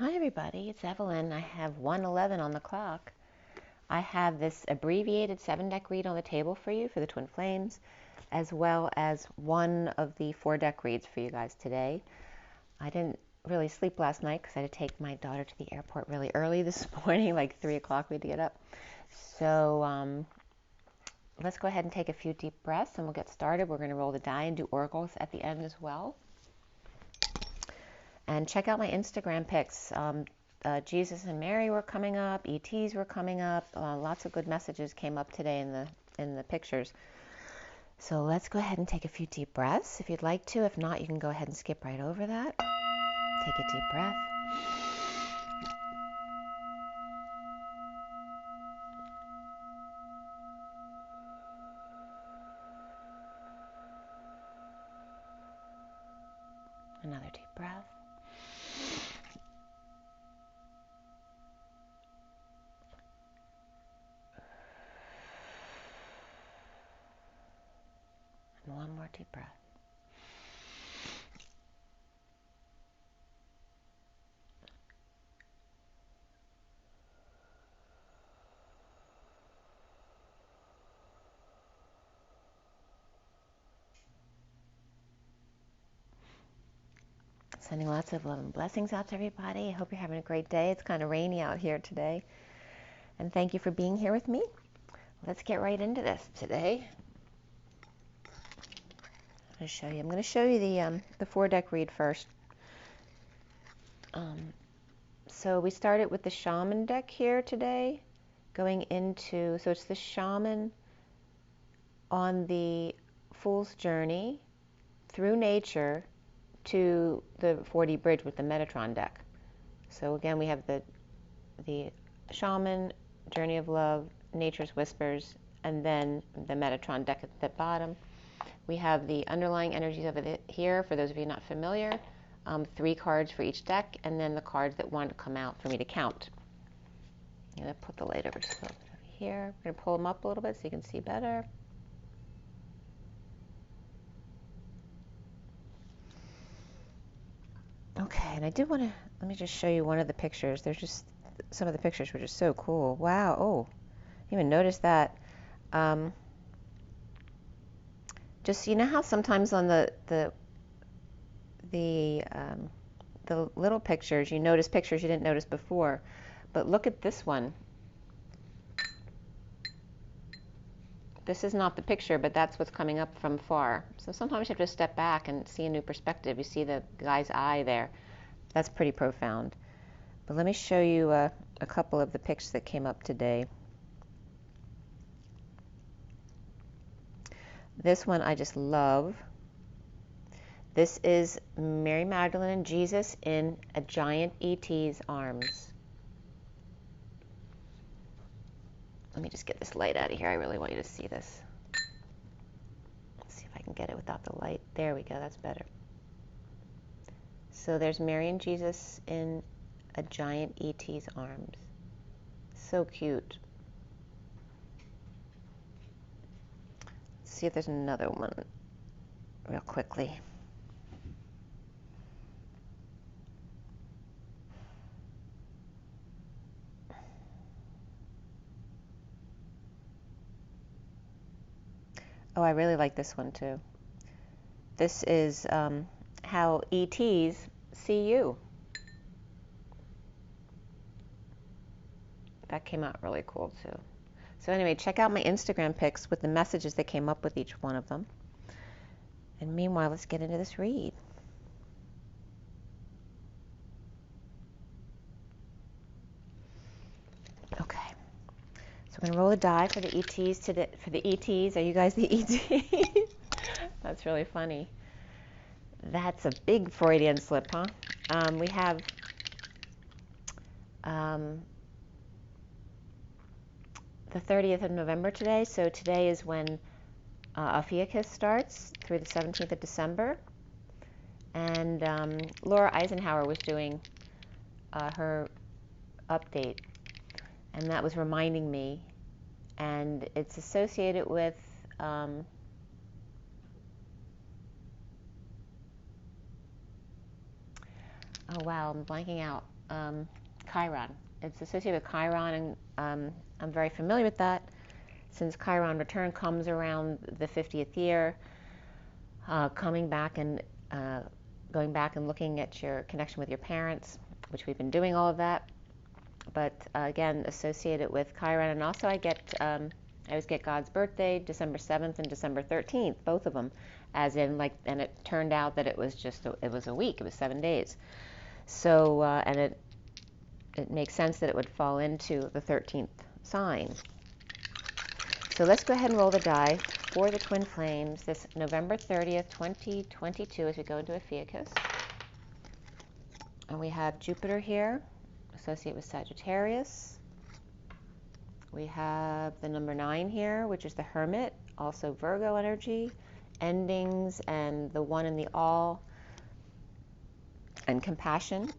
Hi everybody, it's Evelyn. I have 1:11 on the clock. I have this abbreviated 7-deck read on the table for you for the Twin Flames, as well as one of the 4-deck reads for you guys today. I didn't really sleep last night because I had to take my daughter to the airport really early this morning, like 3 o'clock we had to get up. So let's go ahead and take a few deep breaths and we'll get started. We're going to roll the die and do oracles at the end as well. And check out my Instagram pics. Jesus and Mary were coming up. ETs were coming up. Lots of good messages came up today in the pictures. So let's go ahead and take a few deep breaths if you'd like to. If not, you can go ahead and skip right over that. Take a deep breath. Another deep breath. And one more deep breath. Sending lots of love and blessings out to everybody. I hope you're having a great day. It's kind of rainy out here today. And thank you for being here with me. Let's get right into this today. I'm going to show you the 4-deck read first. So we started with the Shaman deck here today, going into, so it's the Shaman on the Fool's Journey through nature to the 4D bridge with the Metatron deck. So again, we have the Shaman, Journey of Love, Nature's Whispers, and then the Metatron deck at the bottom. We have the underlying energies of it here, for those of you not familiar, 3 cards for each deck, and then the cards that want to come out for me to count. I'm going to put the light over here. We're going to pull them up a little bit so you can see better. Okay, and I did want to, let me just show you one of the pictures. There's just, some of the pictures were just so cool. Wow, oh, I even noticed that. Just, you know how sometimes on the little pictures, you notice pictures you didn't notice before, but look at this one. This is not the picture, but that's what's coming up from far. So sometimes you have to step back and see a new perspective. You see the guy's eye there. That's pretty profound. But let me show you a couple of the pics that came up today. This one I just love. This is Mary Magdalene and Jesus in a giant ET's arms. Let me just get this light out of here. I really want you to see this. Let's see if I can get it without the light. There we go. That's better. So there's Mary and Jesus in a giant ET's arms. So cute. Let's see if there's another one real quickly. Oh, I really like this one too. This is how ETs see you. That came out really cool too. So anyway, check out my Instagram pics with the messages that came up with each one of them. And meanwhile, let's get into this read. Okay. So we're going to roll a die for the ETs today. For the ETs, are you guys the ETs? That's really funny. That's a big Freudian slip, huh? We have the 30th of November today. So today is when Ophiuchus starts through the 17th of December. And Laura Eisenhower was doing her update. And that was reminding me. And it's associated with oh wow, I'm blanking out. Chiron. It's associated with Chiron, and I'm very familiar with that since Chiron return comes around the 50th year, coming back and going back and looking at your connection with your parents, which we've been doing all of that. But again, associated with Chiron, and also I always get God's birthday, December 7th and December 13th, both of them, as in like, and it turned out that it was a week, it was 7 days. So, and it makes sense that it would fall into the 13th sign. So let's go ahead and roll the die for the twin flames this November 30th, 2022, as we go into Ophiuchus. And we have Jupiter here, associated with Sagittarius. We have the number 9 here, which is the Hermit, also Virgo energy, endings, and the 1 and the all, and compassion.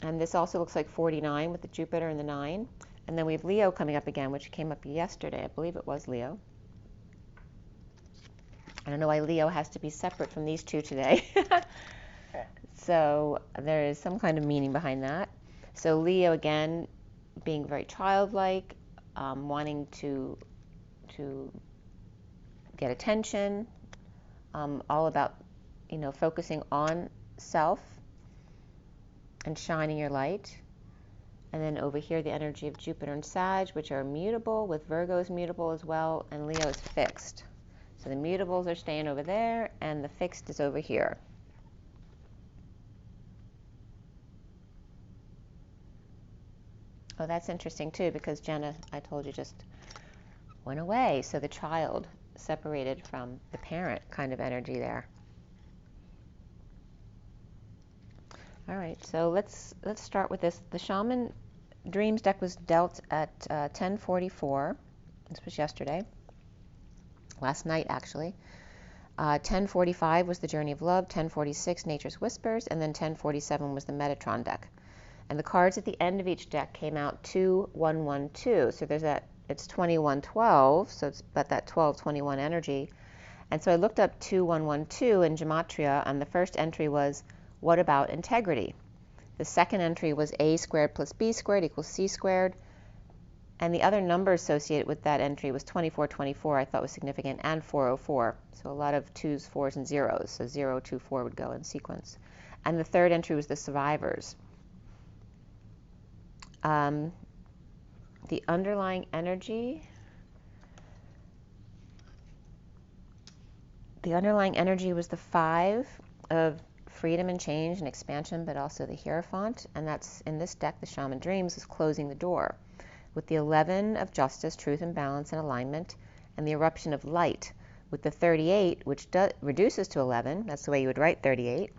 And this also looks like 49 with the Jupiter and the 9. And then we have Leo coming up again, which came up yesterday. I believe it was Leo. I don't know why Leo has to be separate from these two today. So there is some kind of meaning behind that. So Leo, again, being very childlike, wanting to get attention, all about, focusing on self and shining your light. And then over here, the energy of Jupiter and Sag, which are mutable, with Virgo is mutable as well, and Leo is fixed. So the mutables are staying over there, and the fixed is over here. Oh, that's interesting too, because Jenna, I told you, just went away. So the child separated from the parent kind of energy there. All right, so let's start with this. The Shaman Dreams deck was dealt at 10:44. This was yesterday. Last night, actually. 10:45 was the Journey of Love, 10:46 Nature's Whispers, and then 10:47 was the Metatron deck. And the cards at the end of each deck came out 2-1-1-2. So there's that, it's 21-12, so it's but that 12-21 energy. And so I looked up 2-1-1-2 in Gematria, and the first entry was, what about integrity? The second entry was a squared plus b squared equals c squared. And the other number associated with that entry was 24-24, I thought was significant, and 404. So a lot of 2s, 4s, and 0s. So 0, 2, 4 would go in sequence. And the third entry was the survivors. The underlying energy. The underlying energy was the 5 of freedom and change and expansion, but also the Hierophant. And that's in this deck, the Shaman Dreams, is closing the door. With the 11 of justice, truth and balance and alignment, and the eruption of light. With the 38, which reduces to 11, that's the way you would write 38,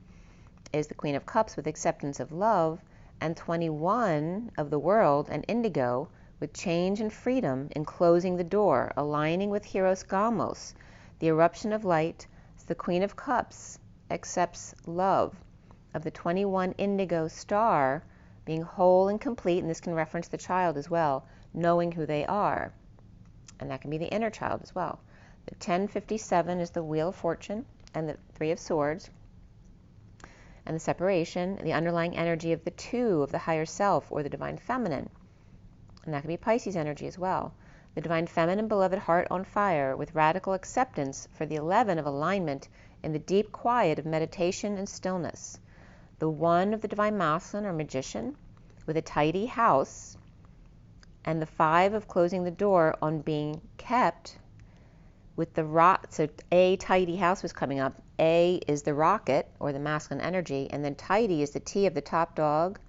is the Queen of Cups with acceptance of love, and 21 of the world and indigo with change and freedom in closing the door, aligning with Hieros Gamos. The eruption of light, the Queen of Cups accepts love, of the 21 indigo star being whole and complete, and this can reference the child as well, knowing who they are. And that can be the inner child as well. The 10:57 is the Wheel of Fortune and the 3 of Swords. And the separation, the underlying energy of the 2 of the higher self or the divine feminine. And that can be Pisces energy as well. The divine feminine beloved heart on fire with radical acceptance for the 11 of alignment in the deep quiet of meditation and stillness. The 1 of the divine masculine or magician with a tidy house, and the 5 of closing the door on being kept with the rock. So a tidy house was coming up. A is the rocket or the masculine energy, and then tidy is the T of the top dog,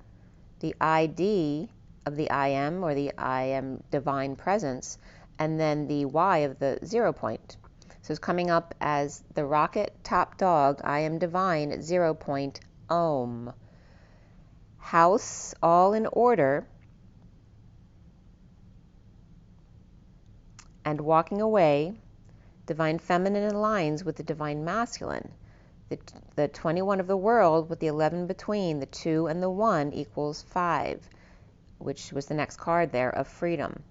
the ID of the I am or the I am divine presence, and then the Y of the 0 point. So it's coming up as the rocket, top dog, I am divine, 0 point, Om. House, all in order, and walking away, divine feminine aligns with the divine masculine. The 21 of the world with the 11 between, the 2 and the 1 equals 5, which was the next card there of freedom.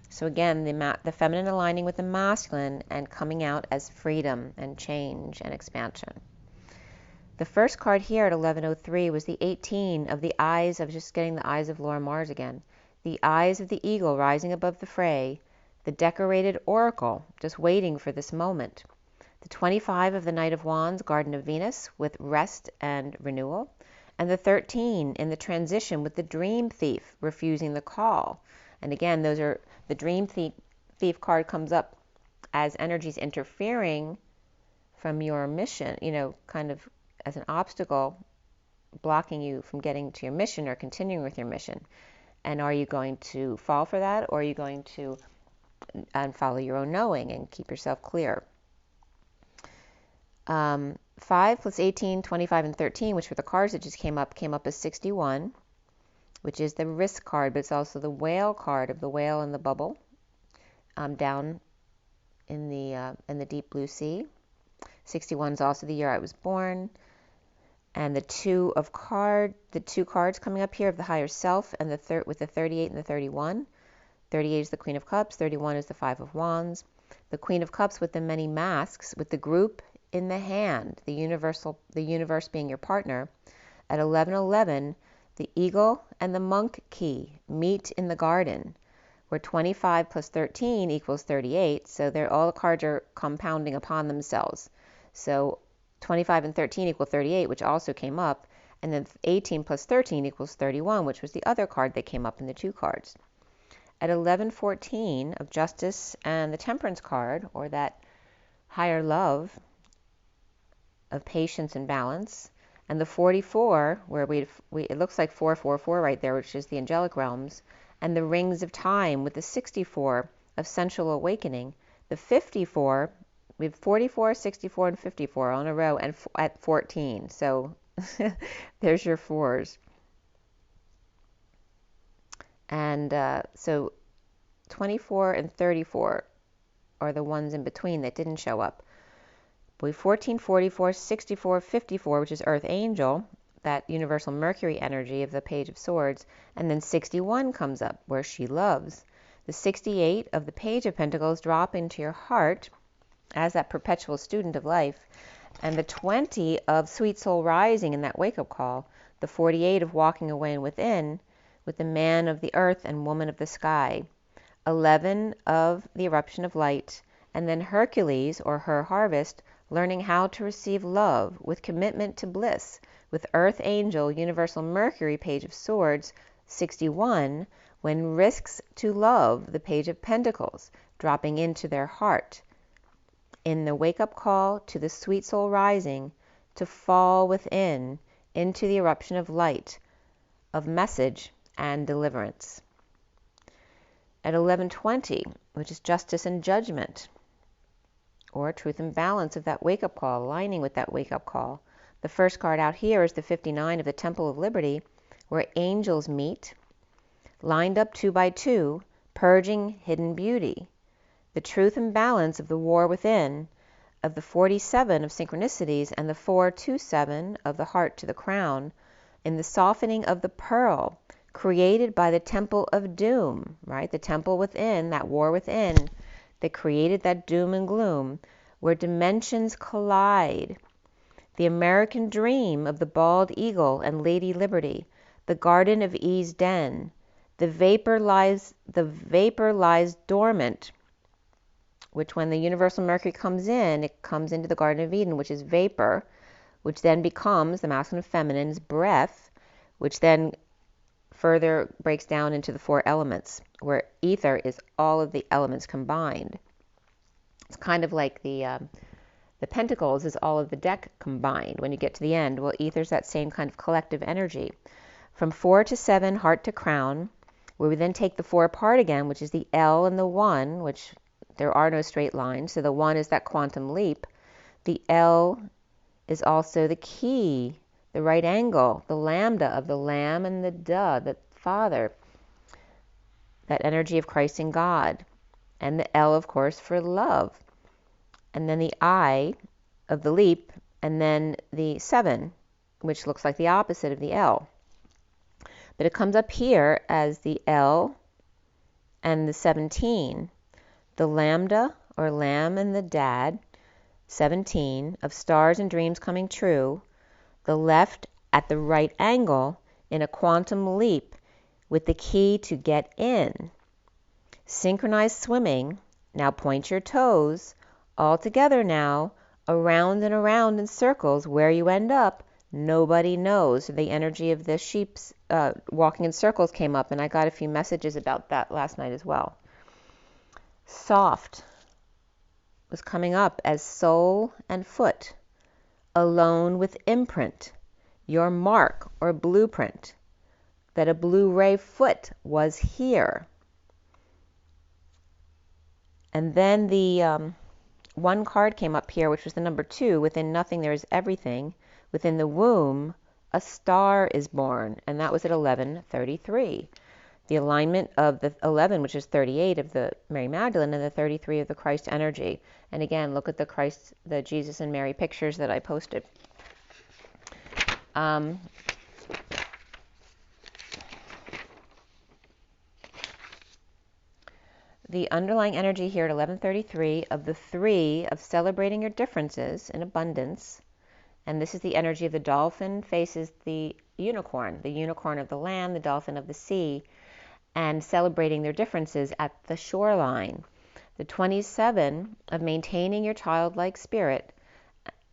So again, the feminine aligning with the masculine and coming out as freedom and change and expansion. The first card here at 1103 was the 18 of the eyes. I was just getting the eyes of Laura Mars again. The eyes of the eagle rising above the fray, the decorated oracle, just waiting for this moment. The 25 of the Knight of Wands, Garden of Venus, with rest and renewal. And the 13 in the transition with the Dream Thief, refusing the call. And again, those are the Dream Thief card comes up as energies interfering from your mission, kind of as an obstacle, blocking you from getting to your mission or continuing with your mission. And are you going to fall for that, or are you going to follow your own knowing and keep yourself clear? 5 plus 18, 25, and 13, which were the cards that just came up as 61, which is the risk card, but it's also the whale card of the whale in the bubble down in the deep blue sea. 61 is also the year I was born. And the two cards coming up here of the higher self, and with the 38 and the 31. 38 is the Queen of Cups, 31 is the Five of Wands. The Queen of Cups with the many masks, with the group in the hand, the universe being your partner. At 1111, the eagle and the monk key meet in the garden, where 25 plus 13 equals 38, so all the cards are compounding upon themselves. So 25 and 13 equal 38, which also came up, and then 18 plus 13 equals 31, which was the other card that came up in the two cards. At 1114 of Justice and the Temperance card, or that higher love of patience and balance, and the 44, where it looks like 444 right there, which is the angelic realms, and the rings of time with the 64 of sensual awakening, the 54, we have 44, 64, and 54 on a row, and at 14. So there's your fours. And so 24 and 34 are the ones in between that didn't show up. We have 14, 44, 64, 54, which is Earth Angel, that universal Mercury energy of the Page of Swords, and then 61 comes up, where she loves. The 68 of the Page of Pentacles drop into your heart as that perpetual student of life, and the 20 of Sweet Soul Rising in that wake-up call, the 48 of Walking Away and Within, with the Man of the Earth and Woman of the Sky, 11 of the Eruption of Light, and then Hercules, or Her Harvest, learning how to receive love with commitment to bliss, with Earth Angel, Universal Mercury, Page of Swords, 61, when risks to love, the Page of Pentacles, dropping into their heart. In the wake-up call to the Sweet Soul Rising, to fall within, into the eruption of light, of message and deliverance. At 1120, which is Justice and Judgment, or Truth and Balance of that wake-up call, aligning with that wake-up call. The first card out here is the 59 of the Temple of Liberty, where angels meet, lined up 2 by 2, purging hidden beauty. The truth and balance of the war within, of the 47 of synchronicities, and the 427 of the heart to the crown, in the softening of the pearl, created by the temple of doom, right? The temple within, that war within, that created that doom and gloom, where dimensions collide. The American dream of the bald eagle and Lady Liberty, the Garden of Ease den, the vapor lies dormant, which when the universal Mercury comes in, it comes into the Garden of Eden, which is vapor, which then becomes the masculine and feminine's breath, which then further breaks down into the 4 elements, where ether is all of the elements combined. It's kind of like the pentacles is all of the deck combined when you get to the end. Well, ether's that same kind of collective energy. From 4 to 7, heart to crown, where we then take the 4 apart again, which is the L and the 1, which there are no straight lines. So the 1 is that quantum leap. The L is also the key, the right angle, the lambda of the lamb and the duh, the Father, that energy of Christ and God. And the L, of course, for love. And then the I of the leap, and then the 7, which looks like the opposite of the L. But it comes up here as the L and the 17, the lambda, or lamb and the dad, 17, of stars and dreams coming true, the left at the right angle in a quantum leap with the key to get in. Synchronized swimming. Now point your toes all together now, around and around in circles. Where you end up, nobody knows. The energy of the sheep's walking in circles came up, and I got a few messages about that last night as well. Soft was coming up as sole and foot, alone with imprint, your mark or blueprint, that a blue ray foot was here. And then the one card came up here, which was the number 2. Within nothing there is everything. Within the womb, a star is born, and that was at 11:33. The alignment of the 11, which is 38 of the Mary Magdalene, and the 33 of the Christ energy. And again, look at the Christ, the Jesus and Mary pictures that I posted. The underlying energy here at 11:33 of the 3 of celebrating your differences in abundance, and this is the energy of the dolphin faces the unicorn of the land, the dolphin of the sea, and celebrating their differences at the shoreline. The 27 of maintaining your childlike spirit,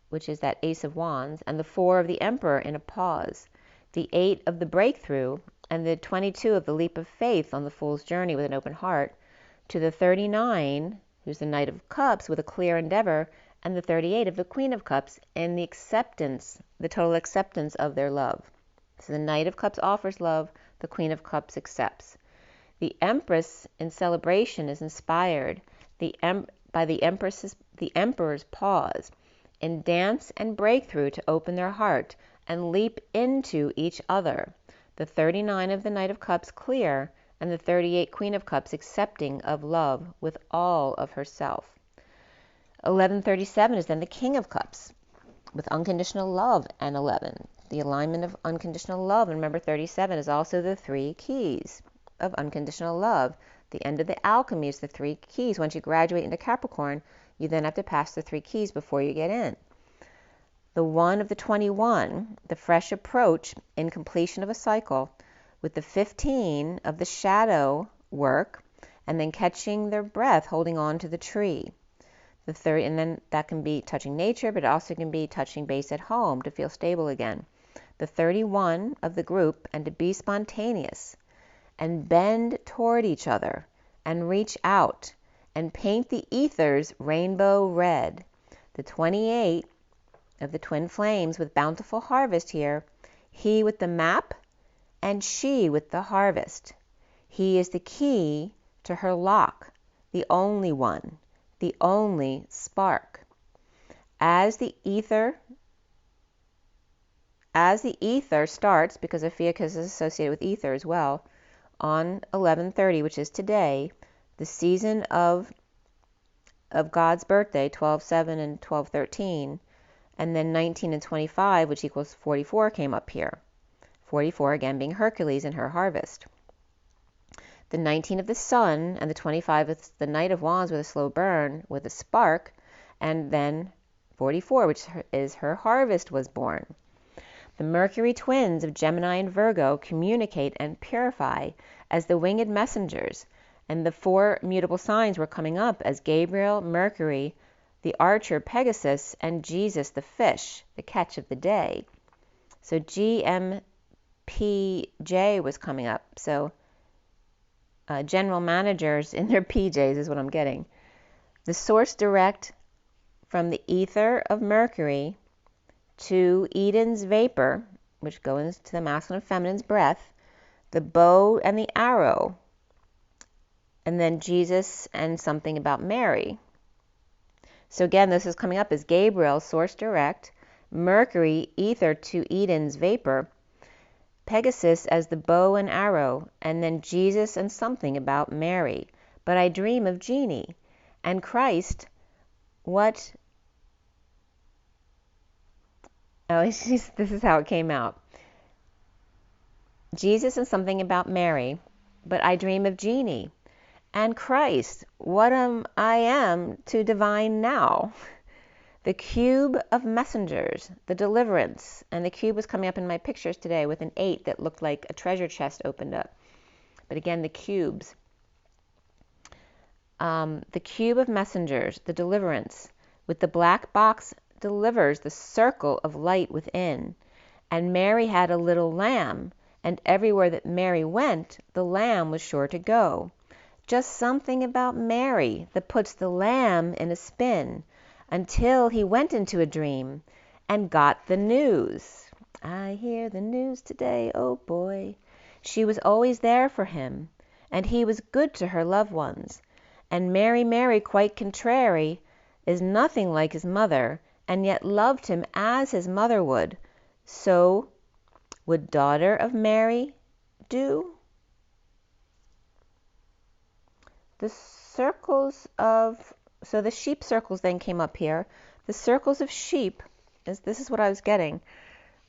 which is that Ace of Wands, and the 4 of the Emperor in a pause. The 8 of the breakthrough, and the 22 of the leap of faith on the Fool's journey with an open heart, to the 39, who's the Knight of Cups with a clear endeavor, and the 38 of the Queen of Cups and the acceptance, the total acceptance of their love. So the Knight of Cups offers love, the Queen of Cups accepts. The Empress in celebration is inspired by the Emperor's pause in dance and breakthrough to open their heart and leap into each other. The 39 of the Knight of Cups clear, and the 38 Queen of Cups accepting of love with all of herself. 11:37 is then the King of Cups with unconditional love and 11. The alignment of unconditional love, and remember 37 is also the 3 keys of unconditional love. The end of the alchemy is the 3 keys. Once you graduate into Capricorn, you then have to pass the 3 keys before you get in. The 1 of the 21, the fresh approach in completion of a cycle, with the 15 of the shadow work, and then catching their breath, holding on to the tree. The 30, and then that can be touching nature, but it also can be touching base at home to feel stable again. The 31 of the group, and to be spontaneous, and bend toward each other, and reach out, and paint the ethers rainbow red. The 28 of the twin flames with bountiful harvest here, he with the map, and she with the harvest. He is the key to her lock, the only one, the only spark. As the ether starts, because Ophiuchus is associated with ether as well, on 11:30, which is today, the season of God's birthday, 12/7 and 12/13, and then 19 and 25, which equals 44, came up here. 44 again being Hercules and her harvest. The 19 of the sun, and the 25 is the Knight of Wands with a slow burn, with a spark, and then 44, which is her harvest, was born. The Mercury twins of Gemini and Virgo communicate and purify as the winged messengers, and the 4 mutable signs were coming up as Gabriel, Mercury, the archer Pegasus, and Jesus the fish, the catch of the day. So GMPJ was coming up. So general managers in their PJs is what I'm getting. The source direct from the ether of Mercury to Eden's vapor, which goes into the masculine and feminine's breath, the bow and the arrow, and then Jesus and something about Mary. So again, this is coming up as Gabriel, source direct, Mercury, ether to Eden's vapor, Pegasus as the bow and arrow, and then Jesus and something about Mary. But I dream of Jeannie. And Christ, what? Oh, this is how it came out. Jesus and something about Mary, but I dream of Jeannie. And Christ, what am I am to divine now? The cube of messengers, the deliverance. And the cube was coming up in my pictures today with an 8 that looked like a treasure chest opened up. But again, the cubes. The cube of messengers, the deliverance. With the black box delivers the circle of light within. And Mary had a little lamb, and everywhere that Mary went, the lamb was sure to go. Just something about Mary that puts the lamb in a spin, until he went into a dream and got the news. I hear the news today, oh boy. She was always there for him, and he was good to her loved ones. And Mary, quite contrary, is nothing like his mother, and yet loved him as his mother would. So would daughter of Mary do? The circles of, so the sheep circles then came up here. The circles of sheep, this is what I was getting,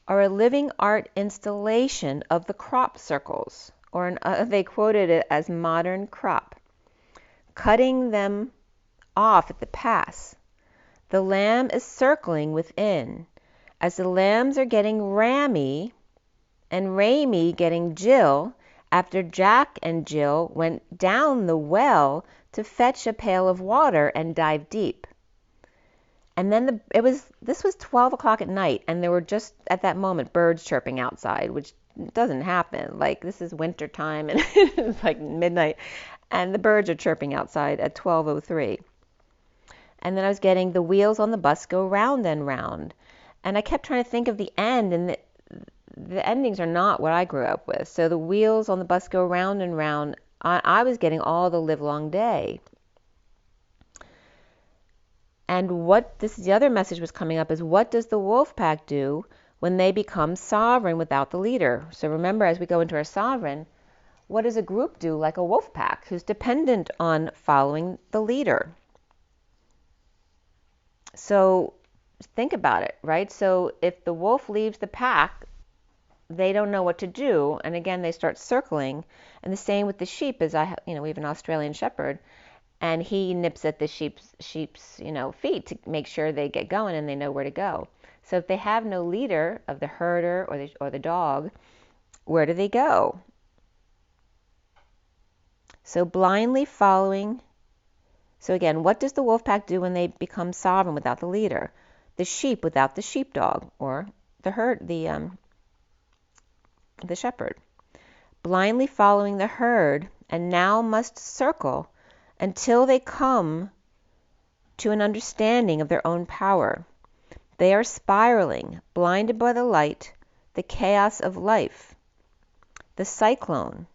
are a living art installation of the crop circles, or they quoted it as modern crop, cutting them off at the pass. The lamb is circling within. As the lambs are getting Rammy and Ramy getting Jill, after Jack and Jill went down the well to fetch a pail of water and dive deep. And then this was 12 o'clock at night, and there were just at that moment birds chirping outside, which doesn't happen. Like, this is winter time and it's like midnight, and the birds are chirping outside at 12:03. And then I was getting the wheels on the bus go round and round. And I kept trying to think of the end, and the endings are not what I grew up with. So the wheels on the bus go round and round. I was getting all the livelong day. And this is the other message was coming up, is what does the wolf pack do when they become sovereign without the leader? So remember, as we go into our sovereign, what does a group do like a wolf pack who's dependent on following the leader? So think about it, right? So if the wolf leaves the pack, they don't know what to do, and again they start circling. And the same with the sheep, is we have an Australian shepherd, and he nips at the sheep's feet to make sure they get going and they know where to go. So if they have no leader of the herder or the dog, where do they go? So blindly following. So again, what does the wolf pack do when they become sovereign without the leader? The sheep without the sheepdog, or the herd, the shepherd. Blindly following the herd, and now must circle until they come to an understanding of their own power. They are spiraling, blinded by the light, the chaos of life, the cyclone,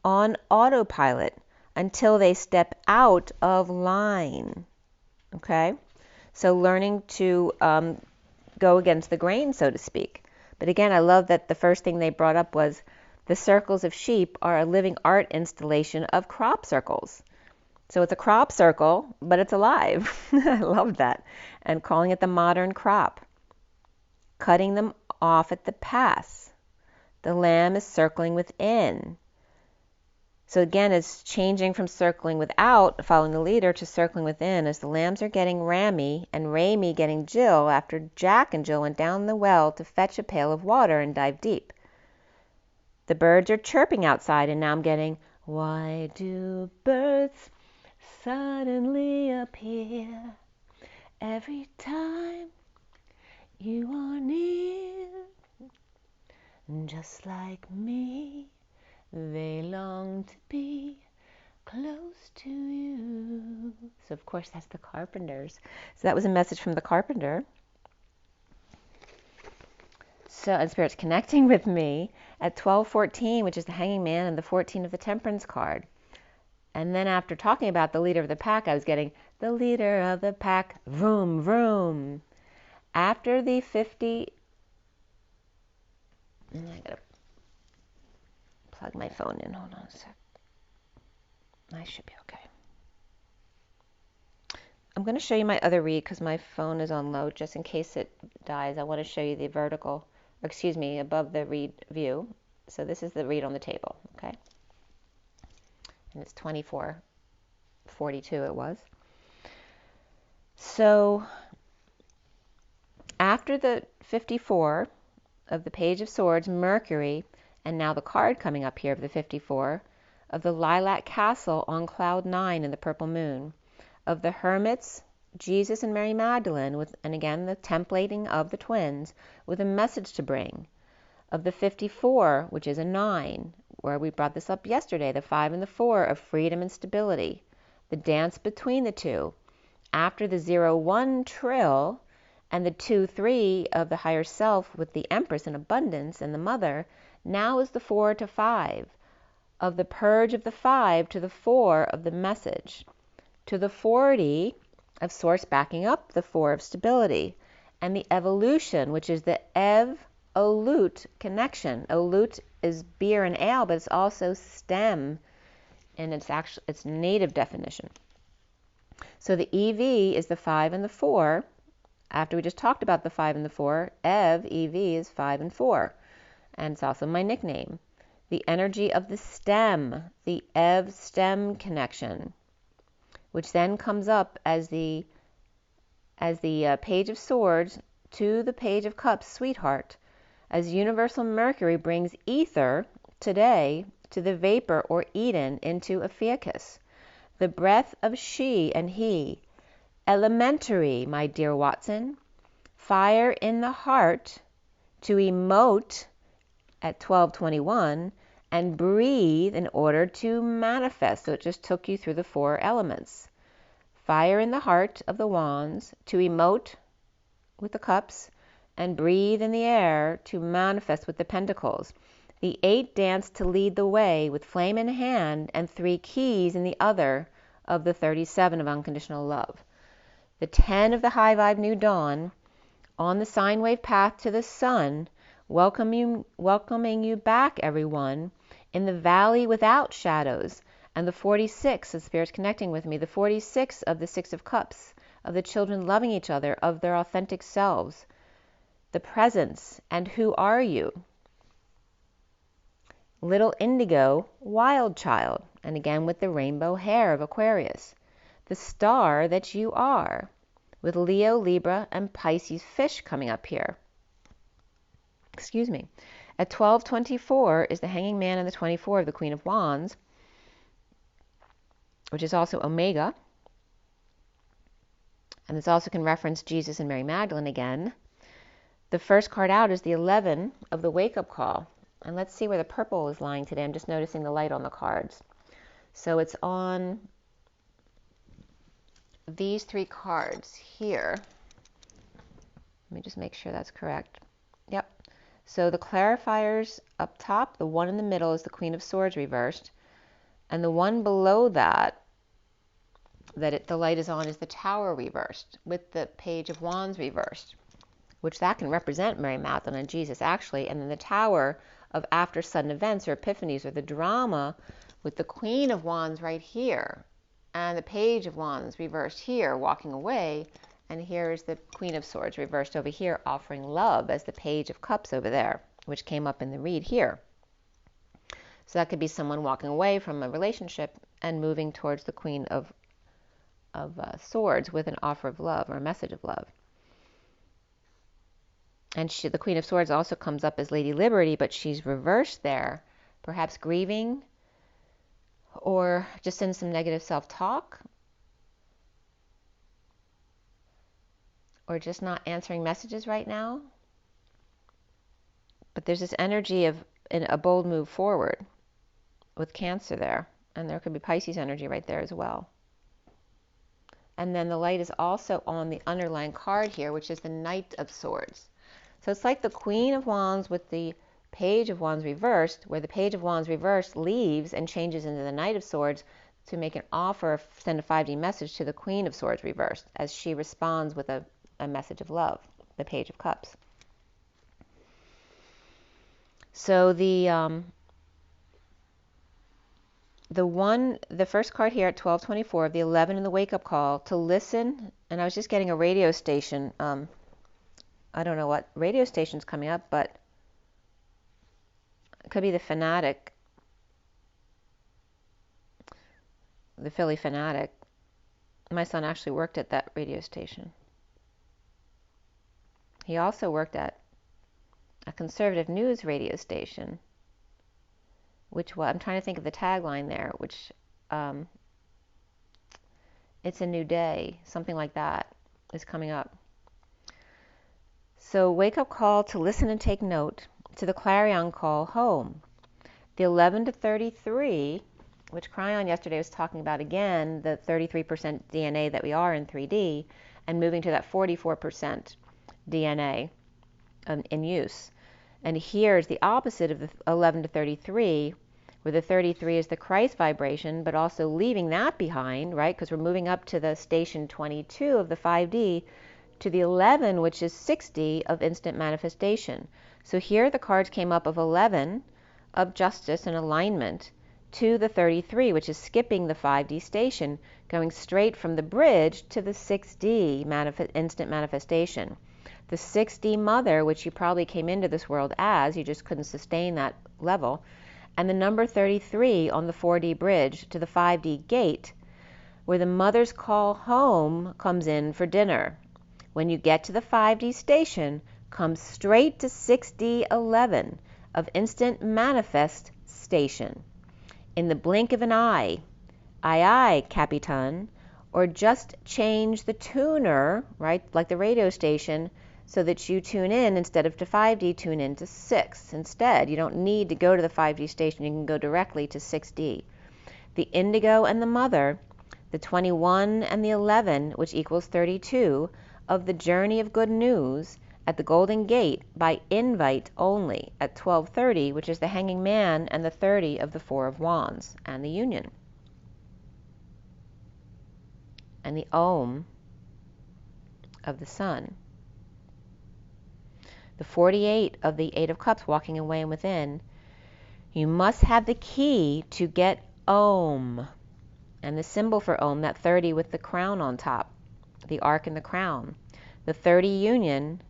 on autopilot, until they step out of line. Okay? So learning to go against the grain, so to speak. But again, I love that the first thing they brought up was the circles of sheep are a living art installation of crop circles. So it's a crop circle, but it's alive. I love that. And calling it the modern crop. Cutting them off at the pass. The lamb is circling within. So again, it's changing from circling without, following the leader, to circling within, as the lambs are getting Rammy and Ramy getting Jill after Jack and Jill went down the well to fetch a pail of water and dive deep. The birds are chirping outside, and now I'm getting, why do birds suddenly appear every time you are near? Just like me, they long to be close to you. So of course that's the Carpenters. So that was a message from the Carpenter. So, and Spirit's connecting with me at 12:14, which is the Hanging Man, and the 14 of the Temperance card. And then after talking about the leader of the pack, I was getting the leader of the pack, vroom, vroom. After the 50, I gotta plug my phone in. Hold on a sec. I should be okay. I'm going to show you my other read because my phone is on low just in case it dies. I want to show you the vertical, above the read view. So this is the read on the table, okay? And it's 24:42 it was. So after the 54 of the Page of Swords, Mercury, and now the card coming up here of the 54, of the Lilac Castle on cloud 9 in the purple moon, of the Hermits, Jesus and Mary Magdalene, and again the templating of the twins, with a message to bring, of the 54, which is a 9, where we brought this up yesterday, the 5 and the 4 of freedom and stability, the dance between the two, after the 0-1 trill, and the 2-3 of the higher self with the Empress and abundance and the mother, now is the 4 to 5, of the purge of the 5 to the 4 of the message, to the 40 of Source backing up the 4 of stability, and the evolution, which is the ev-olute connection. Olute is beer and ale, but it's also stem in its native definition. So the EV is the 5 and the 4. After we just talked about the 5 and the 4, EV is 5 and 4. And it's also my nickname. The energy of the stem, the EV stem connection, which then comes up as the Page of Swords to the Page of Cups, sweetheart, as universal Mercury brings ether today to the vapor or Eden into Ophiuchus, the breath of she and he, elementary, my dear Watson, fire in the heart to emote at 12:21 and breathe in order to manifest. So it just took you through the 4 elements. Fire in the heart of the wands to emote with the cups and breathe in the air to manifest with the pentacles. The 8 dance to lead the way with flame in hand and 3 keys in the other of the 37 of unconditional love. The 10 of the high vibe new dawn on the sine wave path to the sun, welcoming you back, everyone, in the valley without shadows. And the 46 of Spirit's connecting with me, the 46 of the 6 of Cups, of the children loving each other, of their authentic selves, the presence, and who are you? Little indigo, wild child, and again with the rainbow hair of Aquarius, the star that you are, with Leo, Libra, and Pisces fish coming up here. Excuse me. At 12:24 is the Hanging Man and the 24 of the Queen of Wands, which is also Omega. And this also can reference Jesus and Mary Magdalene again. The first card out is the 11 of the wake-up call. And let's see where the purple is lying today. I'm just noticing the light on the cards. So it's on these 3 cards here. Let me just make sure that's correct. Yep. So the clarifiers up top, the one in the middle is the Queen of Swords reversed. And the one below that, the light is on, is the Tower reversed with the Page of Wands reversed, which that can represent Mary Magdalene and Jesus actually. And then the Tower of after sudden events or epiphanies or the drama with the Queen of Wands right here and the Page of Wands reversed here walking away, and here's the Queen of Swords reversed over here offering love as the Page of Cups over there, which came up in the read here. So that could be someone walking away from a relationship and moving towards the Queen of Swords with an offer of love or a message of love. And the Queen of Swords also comes up as Lady Liberty, but she's reversed there, perhaps grieving or just in some negative self-talk or just not answering messages right now. But there's this energy of a bold move forward with Cancer there, and there could be Pisces energy right there as well. And then the light is also on the underlying card here, which is the Knight of Swords. So it's like the Queen of Wands with the Page of Wands reversed, where the Page of Wands reversed leaves and changes into the Knight of Swords to make an offer, send a 5D message to the Queen of Swords reversed as she responds with a message of love, the Page of Cups. So the first card here at 12:24 of the 11 in the wake-up call to listen, and I was just getting a radio station. I don't know what radio station's coming up, but it could be the Fanatic, the Philly Fanatic. My son actually worked at that radio station. He also worked at a conservative news radio station, which I'm trying to think of the tagline there, which it's a new day, something like that is coming up. So wake up call to listen and take note to the clarion call home. The 11 to 33, which Cryon yesterday was talking about again, the 33% DNA that we are in 3D, and moving to that 44% DNA in use. And here is the opposite of the 11 to 33, where the 33 is the Christ vibration, but also leaving that behind, right? Because we're moving up to the station 22 of the 5D, to the 11, which is 60 of instant manifestation. So here the cards came up of 11 of justice and alignment to the 33, which is skipping the 5D station, going straight from the bridge to the 6D instant manifestation. The 6D mother, which you probably came into this world as, you just couldn't sustain that level, and the number 33 on the 4D bridge to the 5D gate, where the mother's call home comes in for dinner. When you get to the 5D station, come straight to 6D11 of instant manifest station. In the blink of an eye, aye, Capitan, or just change the tuner, right, like the radio station, so that you tune in instead of to 5D, tune in to 6. Instead, you don't need to go to the 5D station, you can go directly to 6D. The indigo and the mother, the 21 and the 11, which equals 32, of the journey of good news at the Golden Gate by invite only at 12:30, which is the Hanging Man and the 30 of the Four of Wands and the Union. And the Om of the Sun. The 48 of the Eight of Cups, walking away and within. You must have the key to get Om. And the symbol for Om, that 30 with the crown on top. The ark and the crown. The 30 union,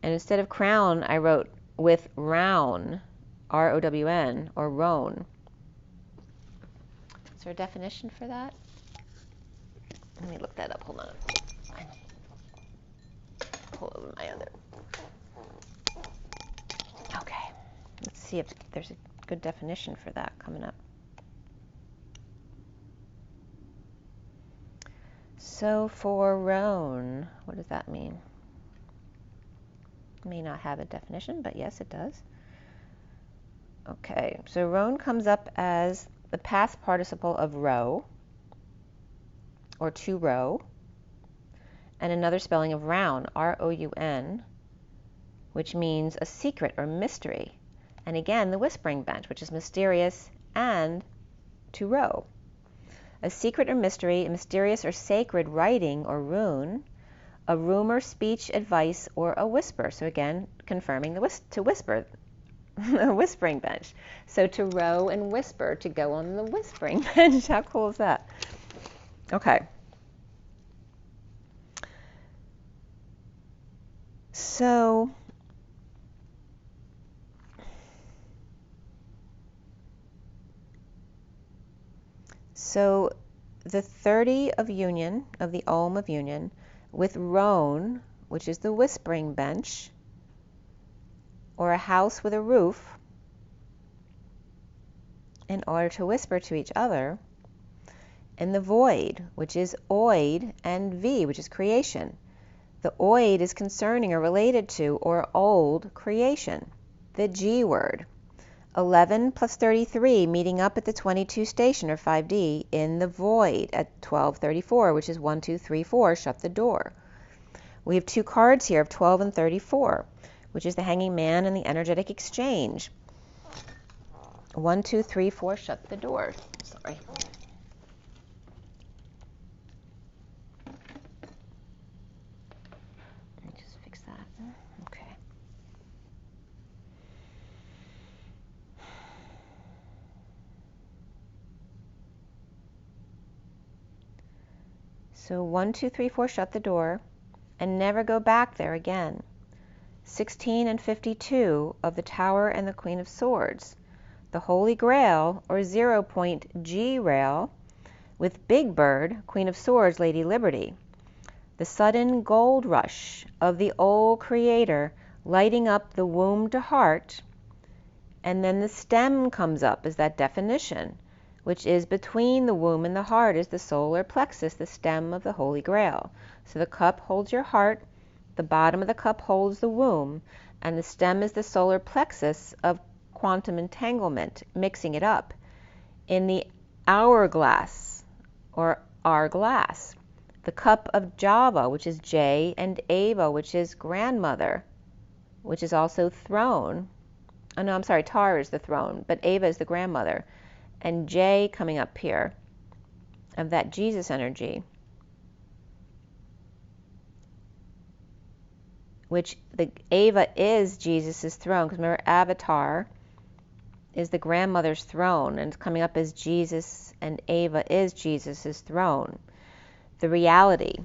and instead of crown, I wrote with rown, R-O-W-N, or roan. Is there a definition for that? Let me look that up. Hold on. Pull over my other. Okay. Let's see if there's a good definition for that coming up. So for roan, what does that mean? May not have a definition, but yes, it does. Okay, so roan comes up as the past participle of row, or to row, and another spelling of roun, R-O-U-N, which means a secret or mystery. And again, the whispering bench, which is mysterious and to row. A secret or mystery, a mysterious or sacred writing or rune, a rumor, speech, advice, or a whisper. So again, confirming the to whisper, a whispering bench. So to row and whisper, to go on the whispering bench. How cool is that? Okay. So the 30 of union, of the Om of union, with roan, which is the whispering bench, or a house with a roof, in order to whisper to each other, and the void, which is oid, and V, which is creation. The oid is concerning or related to or old creation. The G word. 11 plus 33 meeting up at the 22 station or 5D in the void at 12:34, which is 1, 2, 3, 4, shut the door. We have two cards here of 12 and 34, which is the Hanging Man and the energetic exchange. 1, 2, 3, 4, shut the door. Sorry. Let me just fix that. Okay. So 1, 2, 3, 4, shut the door and never go back there again. 16 and 52 of the Tower and the Queen of Swords. The Holy Grail, or 0-point G rail, with Big Bird, Queen of Swords, Lady Liberty. the sudden gold rush of the old creator lighting up the womb to heart. And then the stem comes up as that definition, which is between the womb and the heart is the solar plexus, the stem of the Holy Grail. So the cup holds your heart, the bottom of the cup holds the womb, and the stem is the solar plexus of quantum entanglement, mixing it up. In the hourglass, or our glass, the cup of Java, which is J, and Ava, which is grandmother, which is also throne. Oh no, I'm sorry, Tar is the throne, but Ava is the grandmother. And J coming up here, of that Jesus energy, which the Ava is Jesus' throne, because remember, Avatar is the grandmother's throne, and it's coming up as Jesus, and Ava is Jesus' throne. The reality,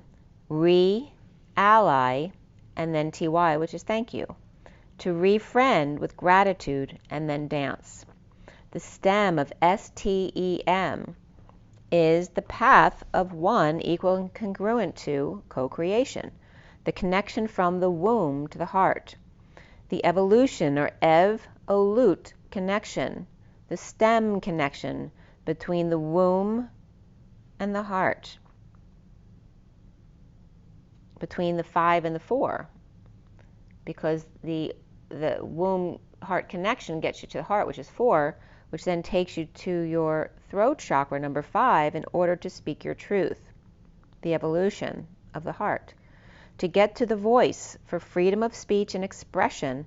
ally, and then ty, which is thank you. To refriend with gratitude, and then dance. The stem of STEM is the path of one equal and congruent to co-creation, the connection from the womb to the heart. The evolution, or ev-olut connection, the stem connection between the womb and the heart, between the 5 and the 4, because the womb heart connection gets you to the heart, which is 4, which then takes you to your throat chakra, number 5, in order to speak your truth, the evolution of the heart. To get to the voice for freedom of speech and expression,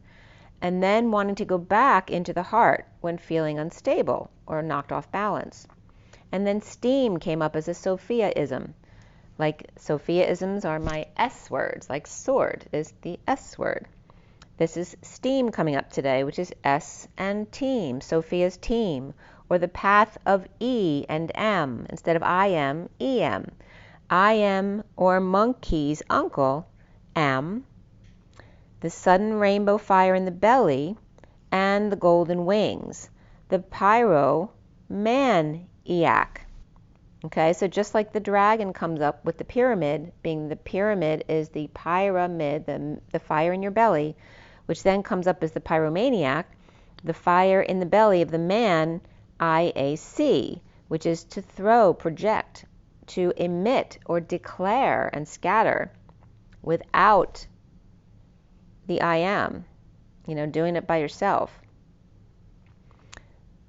and then wanting to go back into the heart when feeling unstable or knocked off balance. And then steam came up as a Sophia-ism. Like Sophia-isms are my S words, like sword is the S word. This is steam coming up today, which is S and team, Sophia's team, or the path of E and M, instead of I am, EM. I am, or monkey's uncle, am, the sudden rainbow fire in the belly, and the golden wings, the pyro maniac. Okay, so just like the dragon comes up with the pyramid, being the pyramid is the pyramid, the fire in your belly, which then comes up as the pyromaniac, the fire in the belly of the man, IAC, which is to throw, project, to emit or declare and scatter without the I am, doing it by yourself.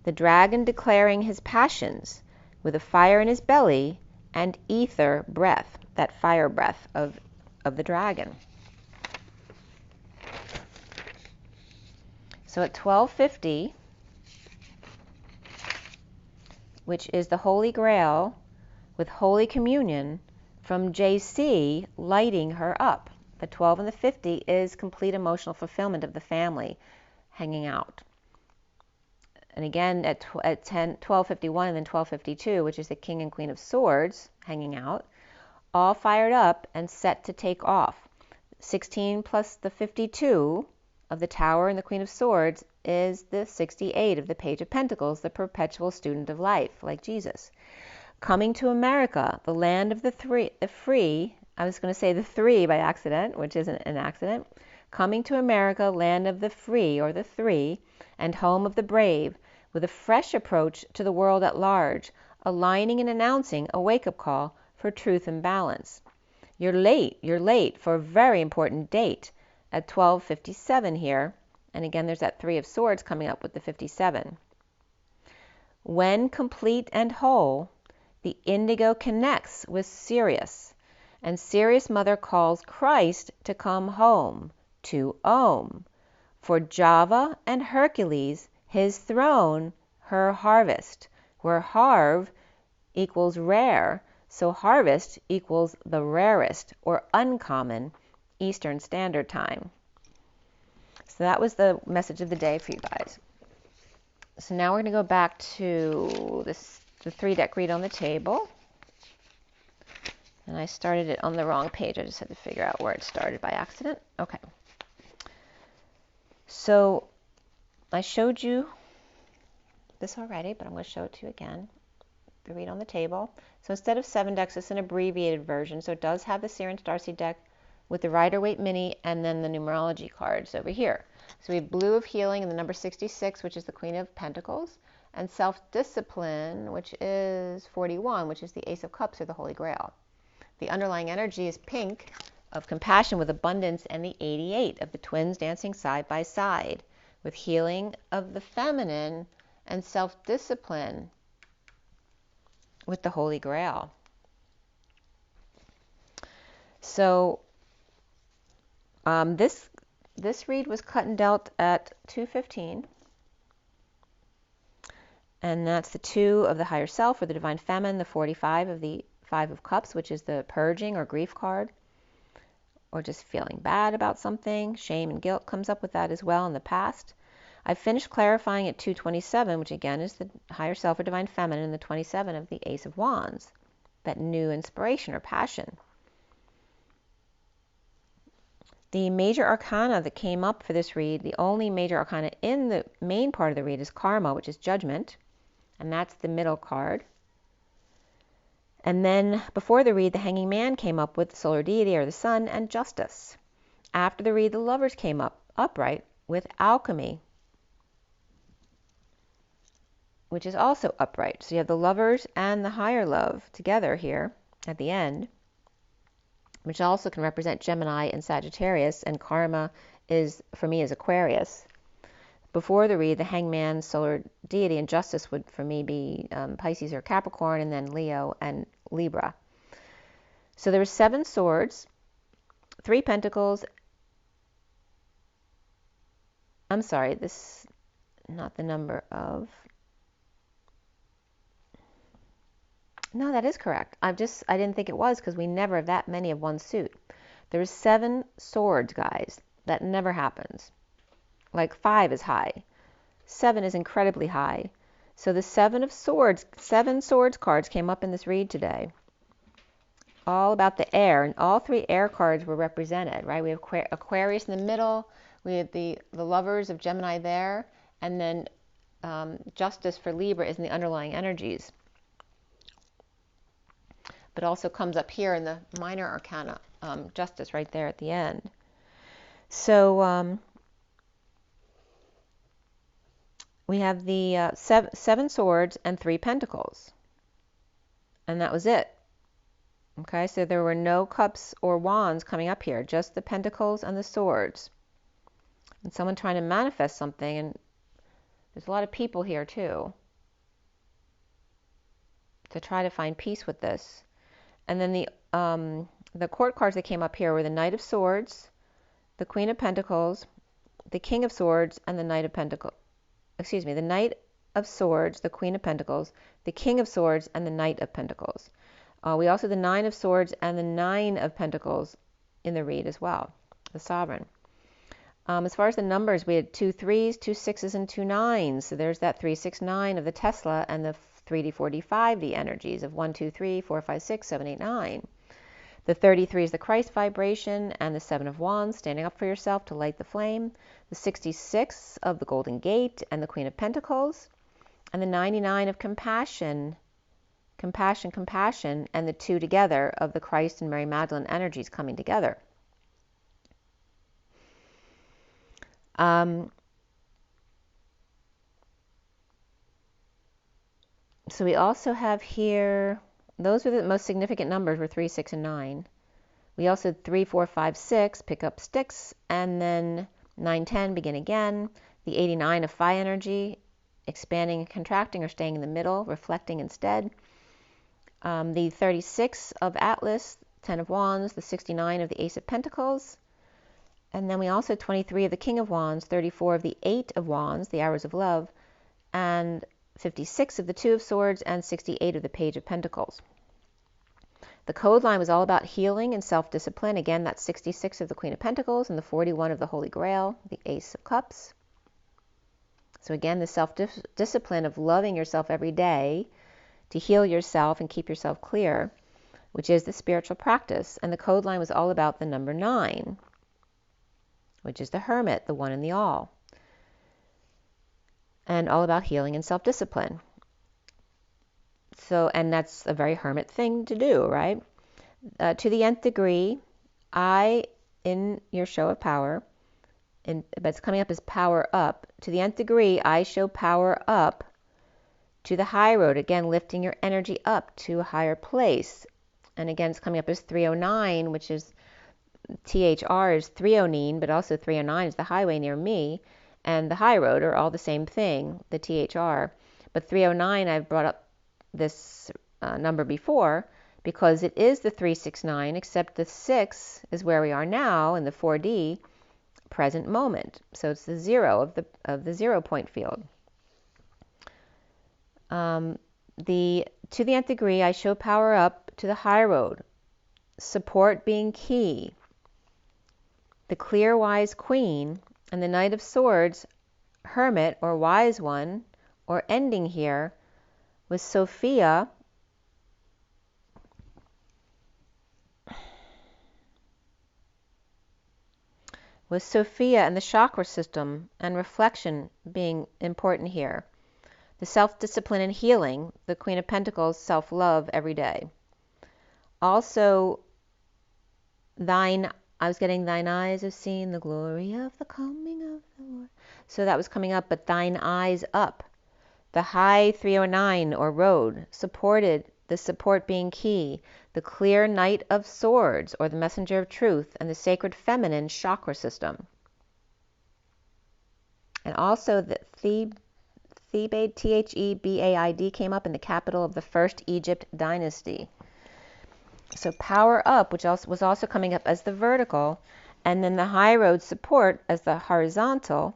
The dragon declaring his passions with a fire in his belly and ether breath, that fire breath of the dragon. So at 12:50, which is the Holy Grail with Holy Communion from JC lighting her up. The 12 and the 50 is complete emotional fulfillment of the family hanging out. And again at 12:51 and then 12:52, which is the King and Queen of Swords hanging out, all fired up and set to take off. 16 plus the 52 of the Tower and the Queen of Swords is the 68 of the Page of Pentacles, the perpetual student of life, like Jesus. Coming to America, the land of the free, I was going to say the 3 by accident, which isn't an accident. Coming to America, land of the free, or the 3, and home of the brave, with a fresh approach to the world at large, aligning and announcing a wake-up call for truth and balance. You're late for a very important date at 12:57 here, and again there's that 3 of Swords coming up with the 57. When complete and whole, the indigo connects with Sirius, and Sirius Mother calls Christ to come home, to Om. For Java and Hercules, his throne, her harvest, where harv equals rare, so harvest equals the rarest or uncommon Eastern Standard Time. So that was the message of the day for you guys. So now we're going to go back to the 3-deck read on the table. And I started it on the wrong page. I just had to figure out where it started by accident. Okay. So I showed you this already, but I'm going to show it to you again. the read on the table. So instead of 7 decks, it's an abbreviated version. So it does have the SIRIAN STARSEED deck with the Rider-Waite Mini and then the numerology cards over here. So we have Blue of Healing and the number 66, which is the Queen of Pentacles, and Self-Discipline, which is 41, which is the Ace of Cups or the Holy Grail. The underlying energy is Pink of Compassion with Abundance and the 88 of the twins dancing side by side with Healing of the Feminine and Self-Discipline with the Holy Grail. So this read was cut and dealt at 2:15, and that's the 2 of the Higher Self or the Divine Feminine, the 45 of the 5 of Cups, which is the Purging or Grief card, or just feeling bad about something. Shame and guilt comes up with that as well in the past. I finished clarifying at 227, which again is the Higher Self or Divine Feminine, and the 27 of the Ace of Wands, that new inspiration or passion. The major arcana that came up for this read, the only major arcana in the main part of the read is Karma, which is Judgment, and that's the middle card. And then before the read, the Hanging Man came up with the Solar Deity or the Sun and Justice. After the read, the Lovers came up upright with Alchemy, which is also upright. So you have the Lovers and the Higher Love together here at the end, which also can represent Gemini and Sagittarius, and Karma is, for me, is Aquarius. Before the read, the Hangman, Solar Deity, and Justice would, for me, be Pisces or Capricorn, and then Leo and Libra. So there were 7 swords, 3 pentacles. I'm sorry, this is not the number of... No, that is correct. I didn't think it was because we never have that many of one suit. There are 7 swords, guys. That never happens. Like 5 is high. 7 is incredibly high. So the 7 of Swords, 7 swords cards came up in this read today. All about the air, and all 3 air cards were represented, right? We have Aquarius in the middle. We have the Lovers of Gemini there, and then Justice for Libra is in the underlying energies. But also comes up here in the minor arcana, Justice right there at the end. So we have the 7 swords and 3 pentacles, and that was it. Okay, so there were no cups or wands coming up here, just the pentacles and the swords. And someone trying to manifest something, and there's a lot of people here too to try to find peace with this. And then the court cards that came up here were the Knight of Swords, the Queen of Pentacles, the King of Swords, and the Knight of Pentacles. Excuse me, the Knight of Swords, the Queen of Pentacles, the King of Swords, and the Knight of Pentacles. We also have the 9 of Swords and the 9 of Pentacles in the read as well, the Sovereign. As far as the numbers, we had 2 3s, 2 6s, and 2 9s. So there's that 3 6 9 of the Tesla, and the 3D 4D 5D energies of 1 2 3 4 5 6 7 8 9. The 33 is the Christ vibration, and the 7 of Wands, standing up for yourself to light the flame. The 66 of the Golden Gate and the Queen of Pentacles, and the 99 of Compassion, compassion, compassion, and the 2 together of the Christ and Mary Magdalene energies coming together. So we also have here, those are the most significant numbers, were 3, 6, and 9. We also had 3, 4, 5, 6, pick up sticks, and then 9, 10, begin again. The 89 of Phi energy, expanding and contracting or staying in the middle, reflecting instead. The 36 of Atlas, 10 of Wands, the 69 of the Ace of Pentacles. And then we also had 23 of the King of Wands, 34 of the 8 of Wands, the Hours of Love, and 56 of the 2 of Swords, and 68 of the Page of Pentacles. The code line was all about healing and self-discipline. Again, that's 66 of the Queen of Pentacles and the 41 of the Holy Grail, the Ace of Cups. So again, the self-discipline of loving yourself every day to heal yourself and keep yourself clear, which is the spiritual practice. And the code line was all about the number 9, which is the Hermit, the one and the all, and all about healing and self-discipline. So, and that's a very hermit thing to do, right? To the nth degree, I, in your show of power, but it's coming up as power up. To the nth degree, I show power up to the high road. Again, lifting your energy up to a higher place. And again, it's coming up as 309, which is THR is 309, but also 309 is the highway near me. And the high road are all the same thing, the THR. But 309, I've brought up this number before because it is the 369, except the 6 is where we are now in the 4D present moment. So it's the 0 of the 0 point field. To the nth degree, I show power up to the high road, support being key. The clear wise queen and the Knight of Swords, hermit or wise one, or ending here with Sophia, and the chakra system and reflection being important here. The self-discipline and healing, the Queen of Pentacles, self-love every day. Also, I was getting thine eyes have seen the glory of the coming of the Lord. So that was coming up, but thine eyes up. The high 309 or road, supported, the support being key. The clear Knight of Swords or the messenger of truth, and the sacred feminine chakra system. And also the Thebaid, Thebaid came up in the capital of the first Egypt dynasty. So power up, which was also coming up as the vertical, and then the high road support as the horizontal,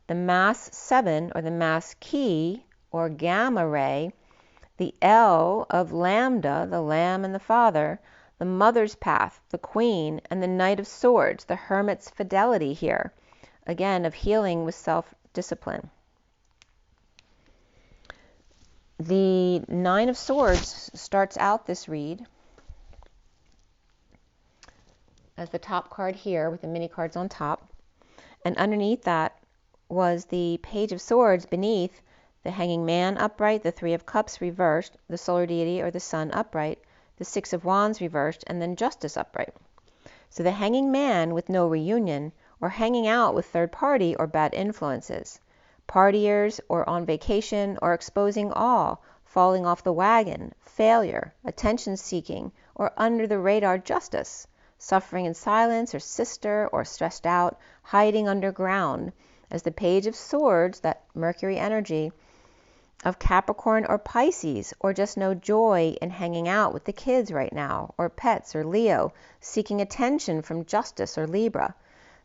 the mass 7 or the mass key or gamma ray, the L of lambda, the lamb and the father, the mother's path, the queen, and the Knight of Swords, the hermit's fidelity here, again of healing with self-discipline. The Nine of Swords starts out this read as the top card here with the mini cards on top, and underneath that was the Page of Swords beneath, the Hanging Man upright, the Three of Cups reversed, the Solar Deity or the Sun upright, the Six of Wands reversed, and then Justice upright. So the Hanging Man with no reunion, or hanging out with third party or bad influences, partiers or on vacation or exposing all, falling off the wagon, failure, attention seeking, or under the radar justice, suffering in silence or sister or stressed out, hiding underground, as the Page of Swords, that Mercury energy of Capricorn or Pisces, or just no joy in hanging out with the kids right now, or pets or Leo, seeking attention from Justice or Libra,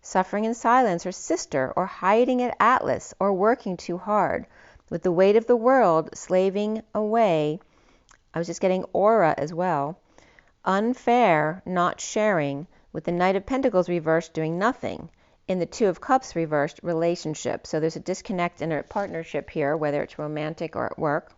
suffering in silence or sister, or hiding at Atlas, or working too hard, with the weight of the world slaving away. I was just getting aura as well. Unfair, not sharing, with the Knight of Pentacles reversed, doing nothing. In the Two of Cups reversed, relationship. So there's a disconnect in a partnership here, whether it's romantic or at work.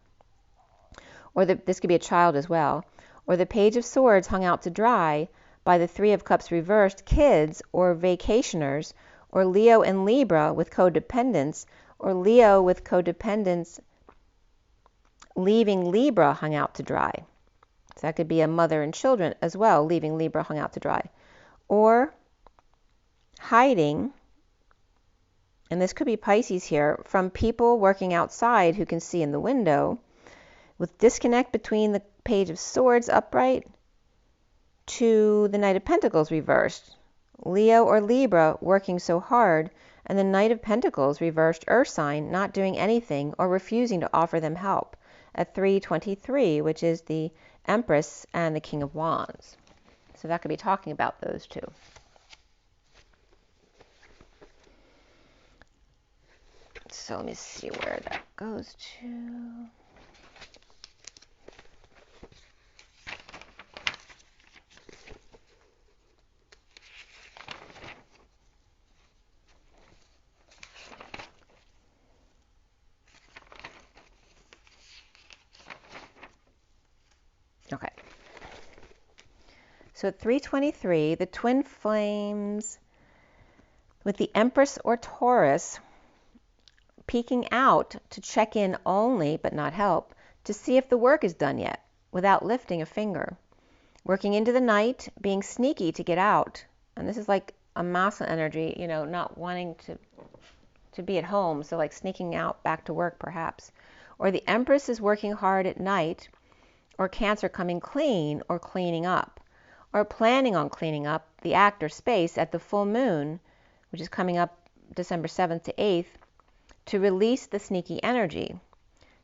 Or this could be a child as well. Or the Page of Swords hung out to dry by the Three of Cups reversed, kids or vacationers, or Leo and Libra with codependence, or Leo with codependence leaving Libra hung out to dry. So that could be a mother and children as well, leaving Libra hung out to dry. Or hiding, and this could be Pisces here, from people working outside who can see in the window, with disconnect between the Page of Swords upright to the Knight of Pentacles reversed. Leo or Libra working so hard, and the Knight of Pentacles reversed, Earth sign, not doing anything or refusing to offer them help at 323, which is the Empress and the King of Wands. So that could be talking about those two. So let me see where that goes to. Okay. So at 323, the twin flames with the Empress or Taurus peeking out to check in only but not help, to see if the work is done yet, without lifting a finger. Working into the night, being sneaky to get out. And this is like a masculine energy, not wanting to be at home, so like sneaking out back to work perhaps. Or the Empress is working hard at night, or Cancer coming clean or cleaning up, or planning on cleaning up the act or space at the full moon, which is coming up December 7th to 8th, to release the sneaky energy.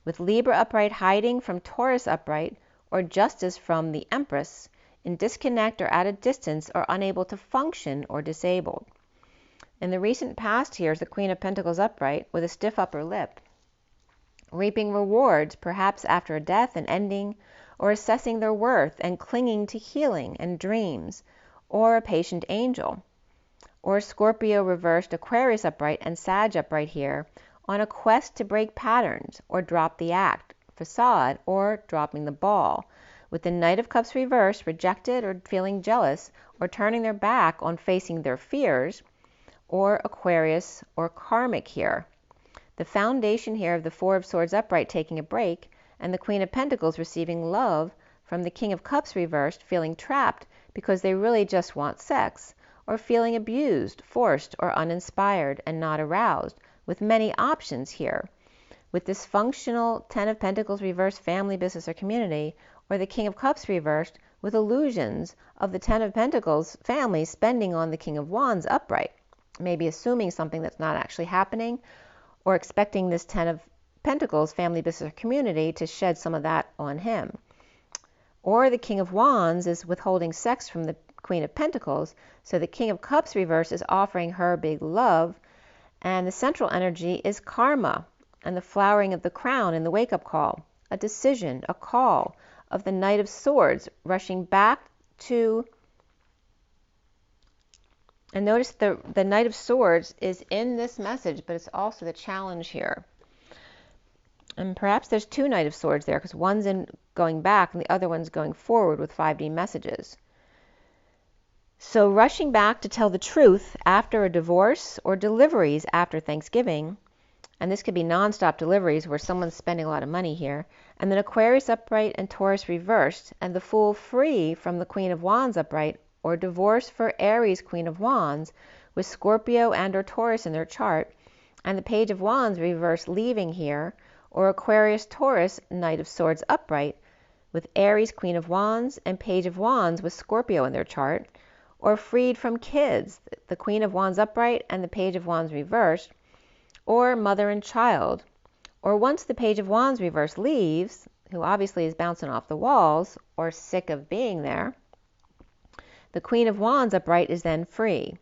With Libra upright hiding from Taurus upright, or Justice from the Empress, in disconnect or at a distance, or unable to function or disabled. In the recent past here is the Queen of Pentacles upright with a stiff upper lip, reaping rewards perhaps after a death and ending, or assessing their worth and clinging to healing and dreams, or a patient angel. Or Scorpio reversed, Aquarius upright and Sag upright here, on a quest to break patterns or drop the act, facade, or dropping the ball, with the Knight of Cups reversed, rejected or feeling jealous, or turning their back on facing their fears, or Aquarius or karmic here. The foundation here of the Four of Swords upright taking a break, and the Queen of Pentacles receiving love from the King of Cups reversed, feeling trapped because they really just want sex, or feeling abused, forced, or uninspired and not aroused, with many options here. With dysfunctional Ten of Pentacles reversed family, business, or community, or the King of Cups reversed with illusions of the Ten of Pentacles family spending on the King of Wands upright, maybe assuming something that's not actually happening, or expecting this Ten of Pentacles family, business, or community to shed some of that on him. Or the King of Wands is withholding sex from the Queen of Pentacles, so the King of Cups reversed is offering her big love, and the central energy is karma, and the flowering of the crown in the wake-up call, a decision, a call of the Knight of Swords rushing back to, and notice the Knight of Swords is in this message, but it's also the challenge here. And perhaps there's two Knight of Swords there, because one's in going back and the other one's going forward with 5D messages. So rushing back to tell the truth after a divorce, or deliveries after Thanksgiving, and this could be non-stop deliveries where someone's spending a lot of money here, and then Aquarius upright and Taurus reversed, and the Fool free from the Queen of Wands upright, or divorce for Aries Queen of Wands with Scorpio and or Taurus in their chart, and the Page of Wands reversed leaving here, or Aquarius Taurus Knight of Swords upright with Aries Queen of Wands and Page of Wands with Scorpio in their chart, or freed from kids, the Queen of Wands upright and the Page of Wands reversed, or mother and child, or once the Page of Wands reversed leaves, who obviously is bouncing off the walls or sick of being there, the Queen of Wands upright is then free.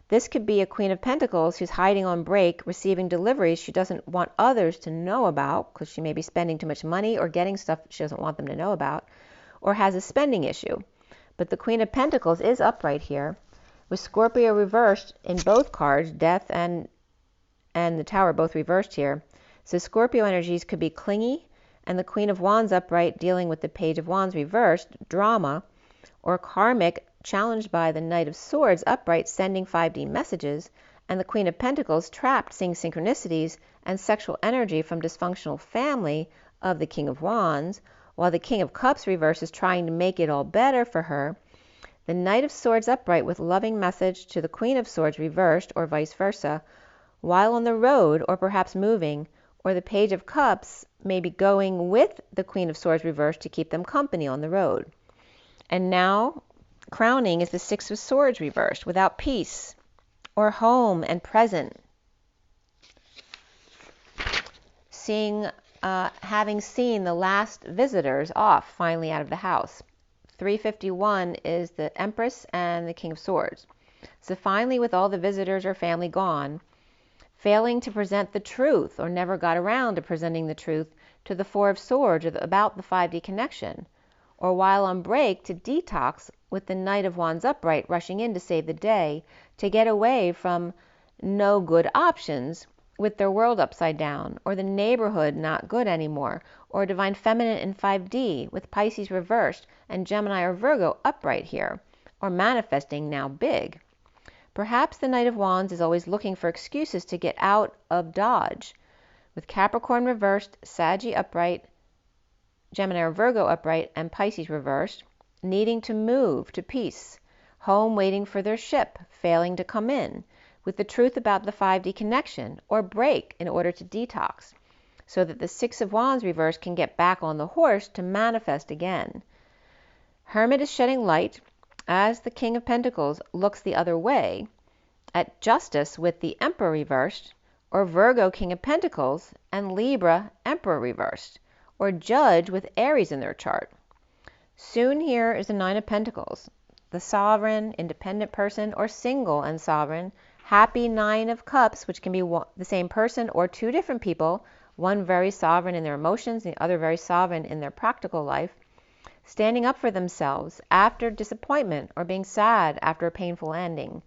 This could be a Queen of Pentacles who's hiding on break, receiving deliveries she doesn't want others to know about because she may be spending too much money or getting stuff she doesn't want them to know about, or has a spending issue. But the Queen of Pentacles is upright here, with Scorpio reversed in both cards, Death and the Tower both reversed here. So Scorpio energies could be clingy, and the Queen of Wands upright dealing with the Page of Wands reversed, drama, or karmic, challenged by the Knight of Swords upright sending 5D messages, and the Queen of Pentacles trapped seeing synchronicities and sexual energy from dysfunctional family of the King of Wands, while the King of Cups reverse is trying to make it all better for her. The Knight of Swords upright with loving message to the Queen of Swords reversed, or vice versa, while on the road or perhaps moving, or the Page of Cups may be going with the Queen of Swords reversed to keep them company on the road. And now, crowning is the Six of Swords reversed, without peace, or home and present. Having seen the last visitors off, finally out of the house. 351 is the Empress and the King of Swords. So finally, with all the visitors or family gone, failing to present the truth, or never got around to presenting the truth to the Four of Swords about the 5D connection, or while on break to detox with the Knight of Wands upright rushing in to save the day, to get away from no good options with their world upside down, or the neighborhood not good anymore, or Divine Feminine in 5D with Pisces reversed and Gemini or Virgo upright here, or manifesting now big. Perhaps the Knight of Wands is always looking for excuses to get out of Dodge, with Capricorn reversed, Saggy upright, Gemini or Virgo upright, and Pisces reversed, needing to move to peace, home waiting for their ship, failing to come in, with the truth about the 5D connection, or break in order to detox, so that the Six of Wands reversed can get back on the horse to manifest again. Hermit is shedding light as the King of Pentacles looks the other way at Justice with the Emperor reversed, or Virgo King of Pentacles and Libra Emperor reversed, or Judge with Aries in their chart. Soon here is the Nine of Pentacles, the sovereign, independent person, or single and sovereign, happy Nine of Cups, which can be the same person or two different people, one very sovereign in their emotions, the other very sovereign in their practical life, standing up for themselves after disappointment or being sad after a painful ending,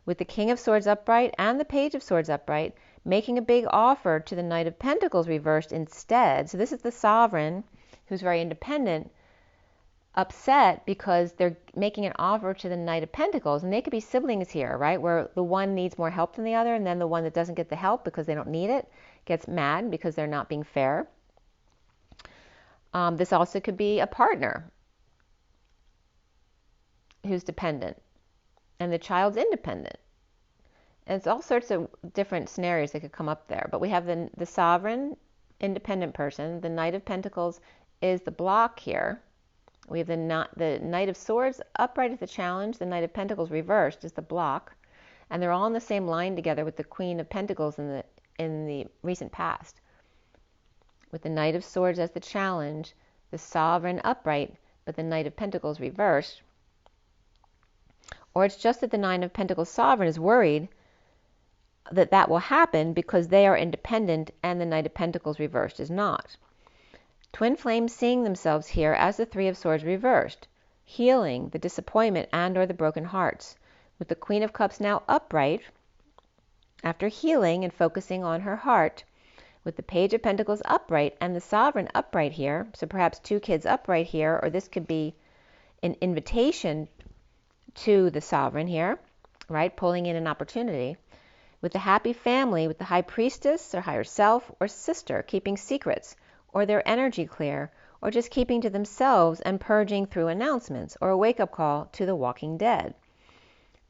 with the King of Swords upright and the Page of Swords upright, making a big offer to the Knight of Pentacles reversed instead. So this is the sovereign who's very independent, upset because they're making an offer to the Knight of Pentacles, and they could be siblings here, right, where the one needs more help than the other, and then the one that doesn't get the help because they don't need it gets mad because they're not being fair. This also could be a partner who's dependent and the child's independent. And it's all sorts of different scenarios that could come up there. But we have the sovereign, independent person. The Knight of Pentacles is the block here. We have the Knight of Swords upright as the challenge. The Knight of Pentacles reversed is the block. And they're all in the same line together with the Queen of Pentacles in the recent past. With the Knight of Swords as the challenge, the sovereign upright, but the Knight of Pentacles reversed. Or it's just that the Nine of Pentacles sovereign is worried that will happen because they are independent and the Knight of Pentacles reversed is not. Twin flames seeing themselves here as the Three of Swords reversed, healing the disappointment and or the broken hearts, with the Queen of Cups now upright after healing and focusing on her heart, with the Page of Pentacles upright and the sovereign upright here. So perhaps two kids upright here, or this could be an invitation to the sovereign here, right, pulling in an opportunity, with the happy family, with the High Priestess or higher self or sister keeping secrets, or their energy clear, or just keeping to themselves and purging through announcements, or a wake-up call to the walking dead.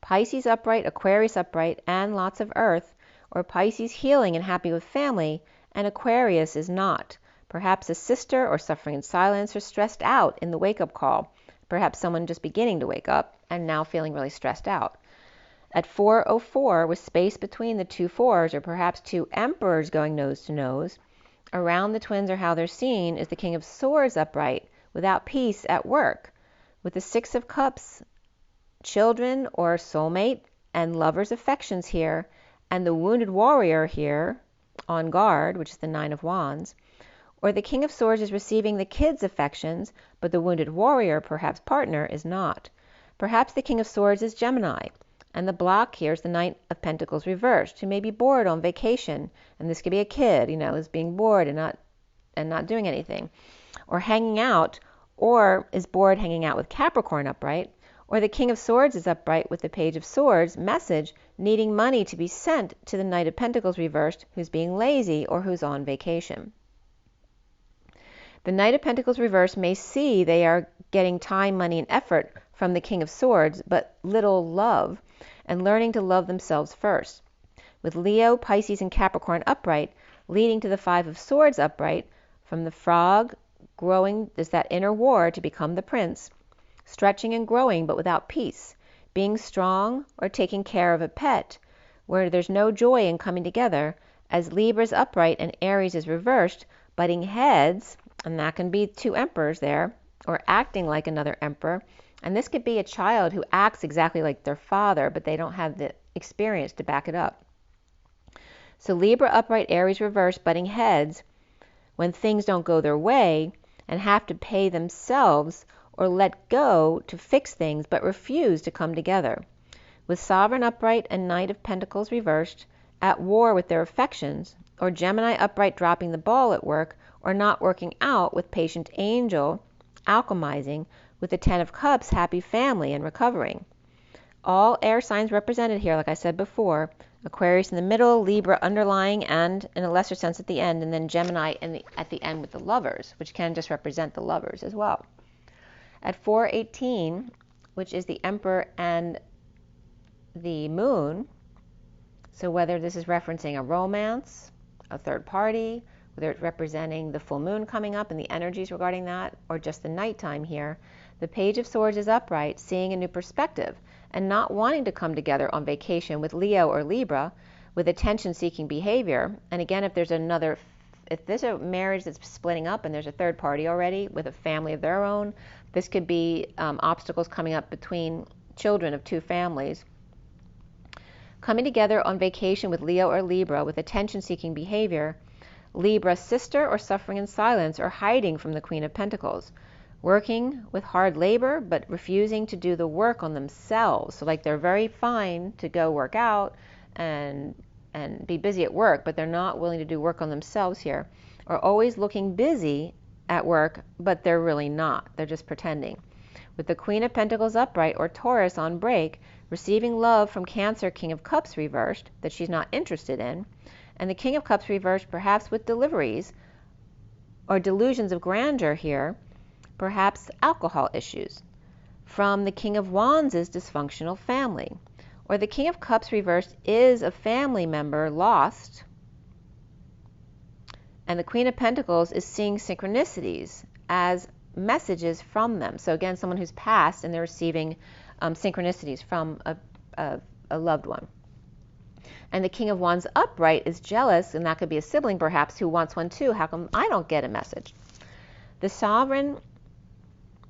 Pisces upright, Aquarius upright, and lots of earth, or Pisces healing and happy with family, and Aquarius is not. Perhaps a sister or suffering in silence or stressed out in the wake-up call. Perhaps someone just beginning to wake up and now feeling really stressed out. At 4:04, with space between the two fours, or perhaps two emperors going nose to nose, around the twins or how they're seen is the King of Swords upright, without peace at work, with the Six of Cups, children or soulmate and lovers' affections here, and the wounded warrior here on guard, which is the Nine of Wands. Or the King of Swords is receiving the kids' affections, but the wounded warrior, perhaps partner, is not. Perhaps the King of Swords is Gemini, and the block here is the Knight of Pentacles reversed, who may be bored on vacation, and this could be a kid, is being bored and not doing anything, or hanging out, or is bored hanging out with Capricorn upright. Or the King of Swords is upright with the Page of Swords message, needing money to be sent to the Knight of Pentacles reversed, who's being lazy or who's on vacation. The Knight of Pentacles reversed may see they are getting time, money, and effort from the King of Swords, but little love, and learning to love themselves first. With Leo, Pisces, and Capricorn upright, leading to the Five of Swords upright, from the frog growing is that inner war to become the prince, stretching and growing but without peace, being strong or taking care of a pet, where there's no joy in coming together, as Libra is upright and Aries is reversed, butting heads, and that can be two emperors there, or acting like another emperor. And this could be a child who acts exactly like their father, but they don't have the experience to back it up. So Libra upright, Aries reversed, butting heads when things don't go their way and have to pay themselves or let go to fix things, but refuse to come together. With Sovereign upright and Knight of Pentacles reversed, at war with their affections, or Gemini upright dropping the ball at work, or not working out with Patient Angel, alchemizing, with the Ten of Cups, happy family and recovering. All air signs represented here, like I said before, Aquarius in the middle, Libra underlying, and in a lesser sense at the end, and then Gemini at the end with the lovers, which can just represent the lovers as well. At 418, which is the Emperor and the Moon, so whether this is referencing a romance, a third party, whether it's representing the full moon coming up and the energies regarding that, or just the nighttime here, the Page of Swords is upright, seeing a new perspective and not wanting to come together on vacation with Leo or Libra with attention-seeking behavior. And again, if there's a marriage that's splitting up and there's a third party already with a family of their own, this could be obstacles coming up between children of two families. Coming together on vacation with Leo or Libra with attention-seeking behavior, Libra sister or suffering in silence or hiding from the Queen of Pentacles. Working with hard labor, but refusing to do the work on themselves. So like they're very fine to go work out and be busy at work, but they're not willing to do work on themselves here. Or always looking busy at work, but they're really not. They're just pretending. With the Queen of Pentacles upright or Taurus on break, receiving love from Cancer, King of Cups reversed, that she's not interested in, and the King of Cups reversed perhaps with deliveries or delusions of grandeur here, perhaps alcohol issues, from the King of Wands' dysfunctional family, or the King of Cups reversed is a family member lost, and the Queen of Pentacles is seeing synchronicities as messages from them. So again, someone who's passed and they're receiving synchronicities from a loved one. And the King of Wands upright is jealous, and that could be a sibling perhaps who wants one too. How come I don't get a message? The Sovereign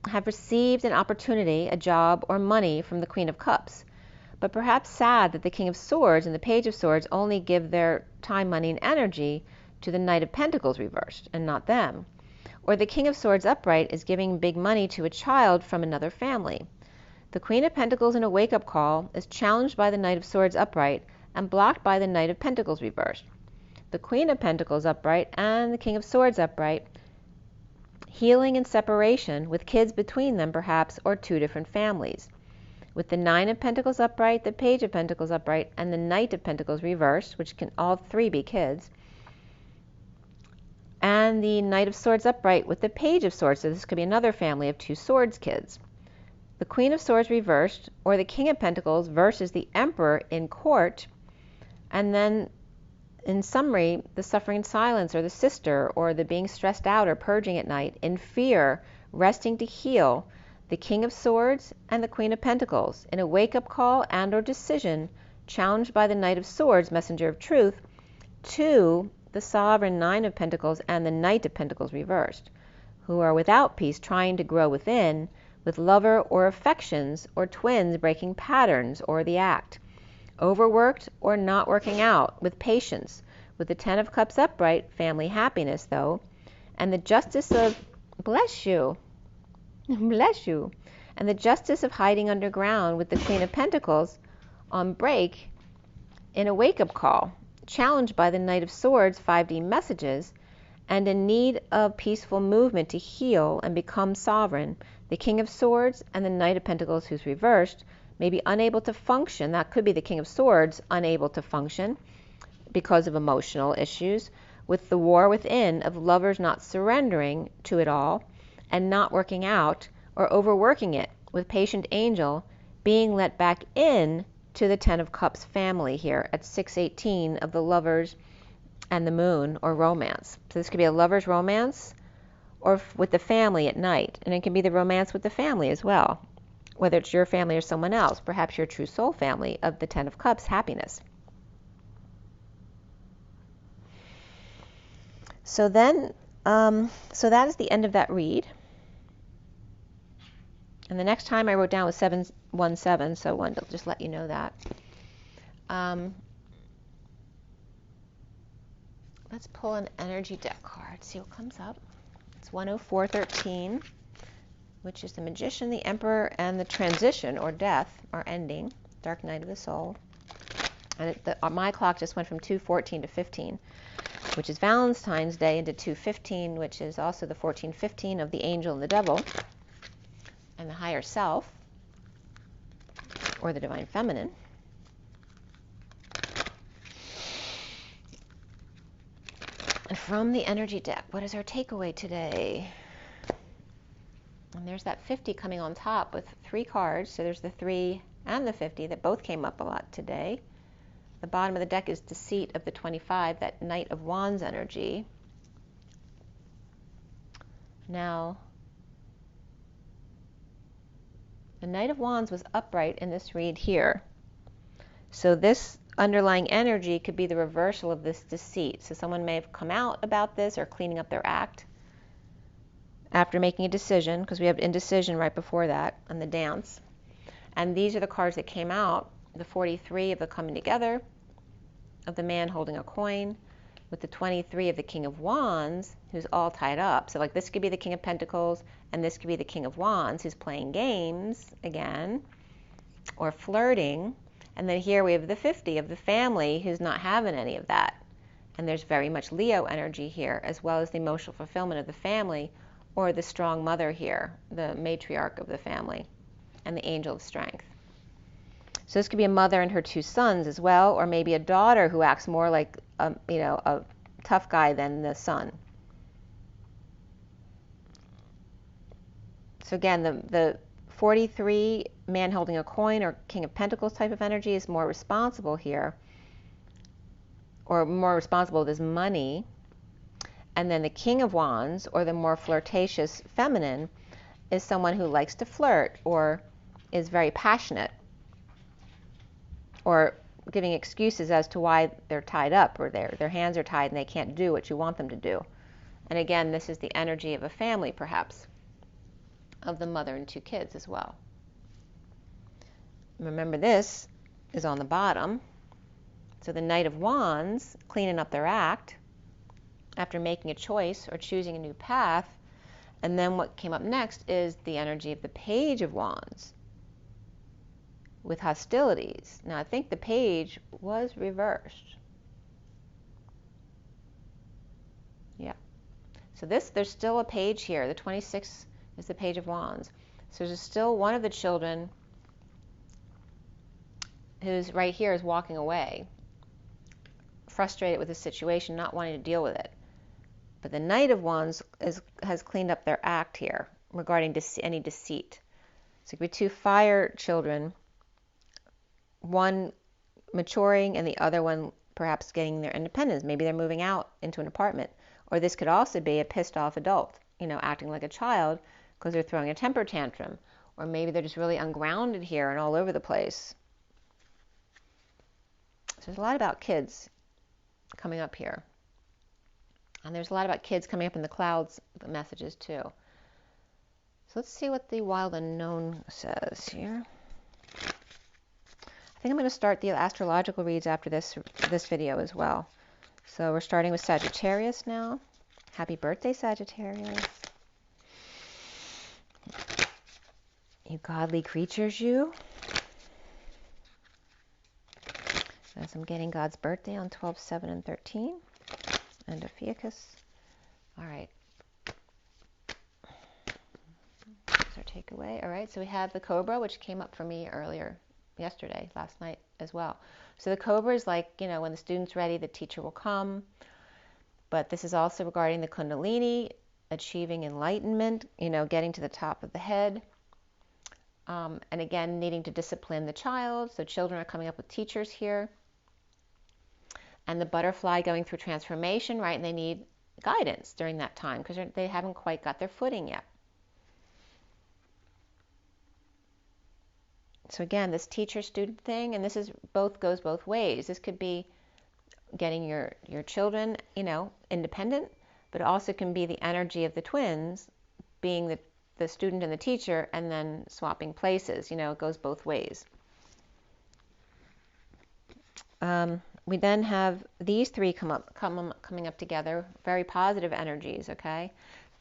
have received an opportunity, a job, or money from the Queen of Cups, but perhaps sad that the King of Swords and the Page of Swords only give their time, money, and energy to the Knight of Pentacles reversed, and not them. Or the King of Swords upright is giving big money to a child from another family. The Queen of Pentacles in a wake-up call is challenged by the Knight of Swords upright and blocked by the Knight of Pentacles reversed. The Queen of Pentacles upright and the King of Swords upright, healing and separation with kids between them perhaps, or two different families. With the Nine of Pentacles upright, the Page of Pentacles upright, and the Knight of Pentacles reversed, which can all three be kids, and the Knight of Swords upright with the Page of Swords, so this could be another family of two swords kids. The Queen of Swords reversed, or the King of Pentacles versus the Emperor in court, and then in summary, the suffering in silence, or the sister, or the being stressed out or purging at night, in fear, resting to heal, the King of Swords and the Queen of Pentacles, in a wake-up call and or decision, challenged by the Knight of Swords, messenger of truth, to the Sovereign Nine of Pentacles and the Knight of Pentacles reversed, who are without peace, trying to grow within, with lover or affections, or twins breaking patterns or the act. Overworked or not working out, with patience, with the Ten of Cups upright, family happiness though, and the Justice of, bless you, bless you, and the Justice of hiding underground with the Queen of Pentacles on break in a wake-up call, challenged by the Knight of Swords 5D messages, and in need of peaceful movement to heal and become sovereign. The King of Swords and the Knight of Pentacles who's reversed may be unable to function. That could be the King of Swords unable to function because of emotional issues, with the war within of lovers not surrendering to it all and not working out, or overworking it, with patient angel being let back in to the Ten of Cups family here at 618 of the lovers and the moon, or romance. So this could be a lover's romance or with the family at night, and it can be the romance with the family as well, whether it's your family or someone else, perhaps your true soul family of the Ten of Cups happiness. So then, so that is the end of that read. And the next time I wrote down was 717, so I wanted to just let you know that. Let's pull an energy deck card, see what comes up. It's 10413, which is the Magician, the Emperor, and the Transition, or Death, or Ending, Dark Night of the Soul. And my clock just went from 2:14 to 15, which is Valentine's Day, into 2:15, which is also the 14:15 of the Angel and the Devil, and the Higher Self, or the Divine Feminine. from the energy deck, what is our takeaway today? And there's that 50 coming on top with 3 cards. So there's the 3 and the 50 that both came up a lot today. The bottom of the deck is Deceit of the 25, that Knight of Wands energy. Now, the Knight of Wands was upright in this read here. So this underlying energy could be the reversal of this deceit. So someone may have come out about this or cleaning up their act after making a decision, because we have indecision right before that and the dance. And these are the cards that came out, the 43 of the coming together, of the man holding a coin, with the 23 of the King of Wands, who's all tied up. So like this could be the King of Pentacles, and this could be the King of Wands, who's playing games again, or flirting. And then here we have the 50 of the family, who's not having any of that. And there's very much Leo energy here, as well as the emotional fulfillment of the family, or the strong mother here, the matriarch of the family, and the angel of strength. So this could be a mother and her 2 sons as well, or maybe a daughter who acts more like a tough guy than the son. So again, the 43 man holding a coin or King of Pentacles type of energy is more responsible here, or more responsible with his money. And then the King of Wands, or the more flirtatious feminine, is someone who likes to flirt or is very passionate, or giving excuses as to why they're tied up, or their hands are tied and they can't do what you want them to do. And again, this is the energy of a family, perhaps, of the mother and 2 kids as well. Remember, this is on the bottom. So the Knight of Wands, cleaning up their act after making a choice or choosing a new path. And then what came up next is the energy of the Page of Wands with hostilities. Now I think the Page was reversed. Yeah. So there's still a Page here. The 26 is the Page of Wands. So there's still one of the children who's right here is walking away, frustrated with the situation, not wanting to deal with it. But the Knight of Wands has cleaned up their act here regarding any deceit. So it could be 2 fire children, one maturing and the other one perhaps getting their independence. Maybe they're moving out into an apartment. Or this could also be a pissed off adult, acting like a child because they're throwing a temper tantrum. Or maybe they're just really ungrounded here and all over the place. So there's a lot about kids coming up here. And there's a lot about kids coming up in the clouds messages too. So let's see what the Wild Unknown says here. I think I'm going to start the astrological reads after this video as well. So we're starting with Sagittarius now. Happy birthday, Sagittarius. You godly creatures, you. As I'm getting God's birthday on 12, 7, and 13. And Ophiuchus. All right. That's our takeaway. All right, so we have the Cobra, which came up for me last night as well. So the Cobra is like, when the student's ready, the teacher will come. But this is also regarding the Kundalini, achieving enlightenment, getting to the top of the head. And again, needing to discipline the child. So children are coming up with teachers here. And the butterfly going through transformation, right? And they need guidance during that time because they haven't quite got their footing yet. So again, this teacher-student thing, and this goes both ways. This could be getting your children, independent, but it also can be the energy of the twins being the student and the teacher, and then swapping places. It goes both ways. We then have these 3 coming up together, very positive energies, okay?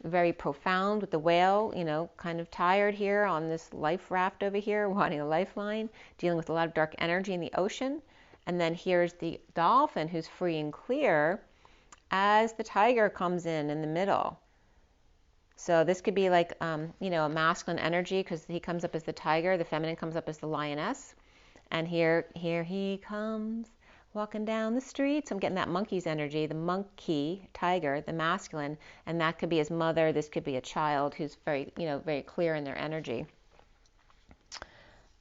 Very profound with the whale, kind of tired here on this life raft over here, wanting a lifeline, dealing with a lot of dark energy in the ocean. And then here's the dolphin who's free and clear as the tiger comes in the middle. So this could be like, a masculine energy because he comes up as the tiger, the feminine comes up as the lioness. And here he comes walking down the street. So I'm getting that monkey's energy, the monkey, tiger, the masculine, and that could be his mother. This could be a child who's very, very clear in their energy.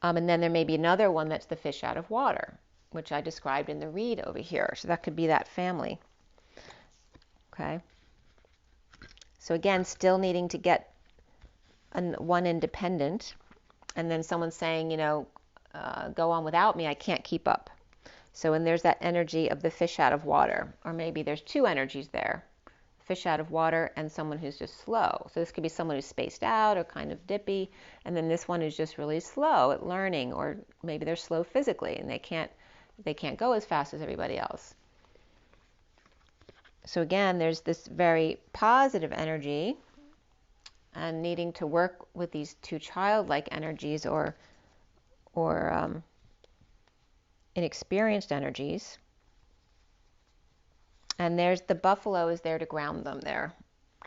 And then there may be another one that's the fish out of water, which I described in the read over here. So that could be that family. Okay. So again, still needing to get one independent, and then someone saying, go on without me, I can't keep up. So, and there's that energy of the fish out of water, or maybe there's two energies there, fish out of water and someone who's just slow. So this could be someone who's spaced out or kind of dippy, and then this one who's just really slow at learning, or maybe they're slow physically and they can't go as fast as everybody else. So again, there's this very positive energy and needing to work with these two childlike energies or inexperienced energies. And there's the buffalo is there to ground them there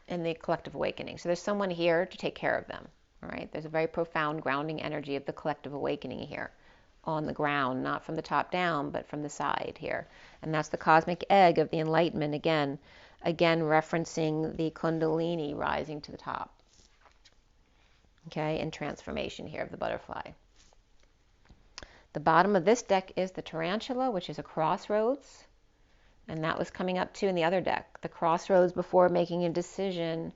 in the collective awakening. So there's someone here to take care of them. All right. There's a very profound grounding energy of the collective awakening here on the ground, not from the top down, but from the side here. And that's the cosmic egg of the enlightenment again referencing the kundalini rising to the top. Okay, and transformation here of the butterfly. The bottom of this deck is the tarantula, which is a crossroads. And that was coming up too in the other deck. The crossroads before making a decision.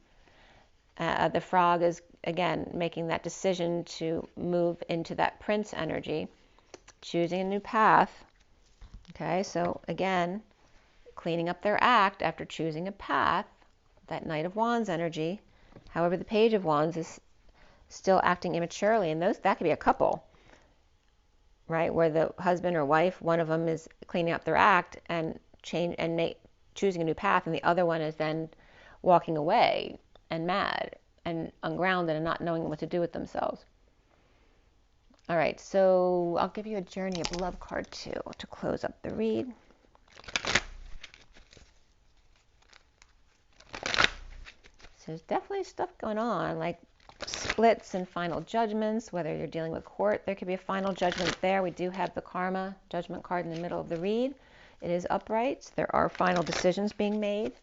The frog is, again, making that decision to move into that prince energy, choosing a new path. Okay, so again, cleaning up their act after choosing a path, that Knight of Wands energy. However, the Page of Wands is still acting immaturely, and that could be a couple, right, where the husband or wife, one of them is cleaning up their act and choosing a new path, and the other one is then walking away and mad and ungrounded and not knowing what to do with themselves. All right, so I'll give you a Journey of Love card too to close up the read. So there's definitely stuff going on, like splits and final judgments, whether you're dealing with court, there could be a final judgment there. We do have the karma judgment card in the middle of the read. It is upright. There are final decisions being made.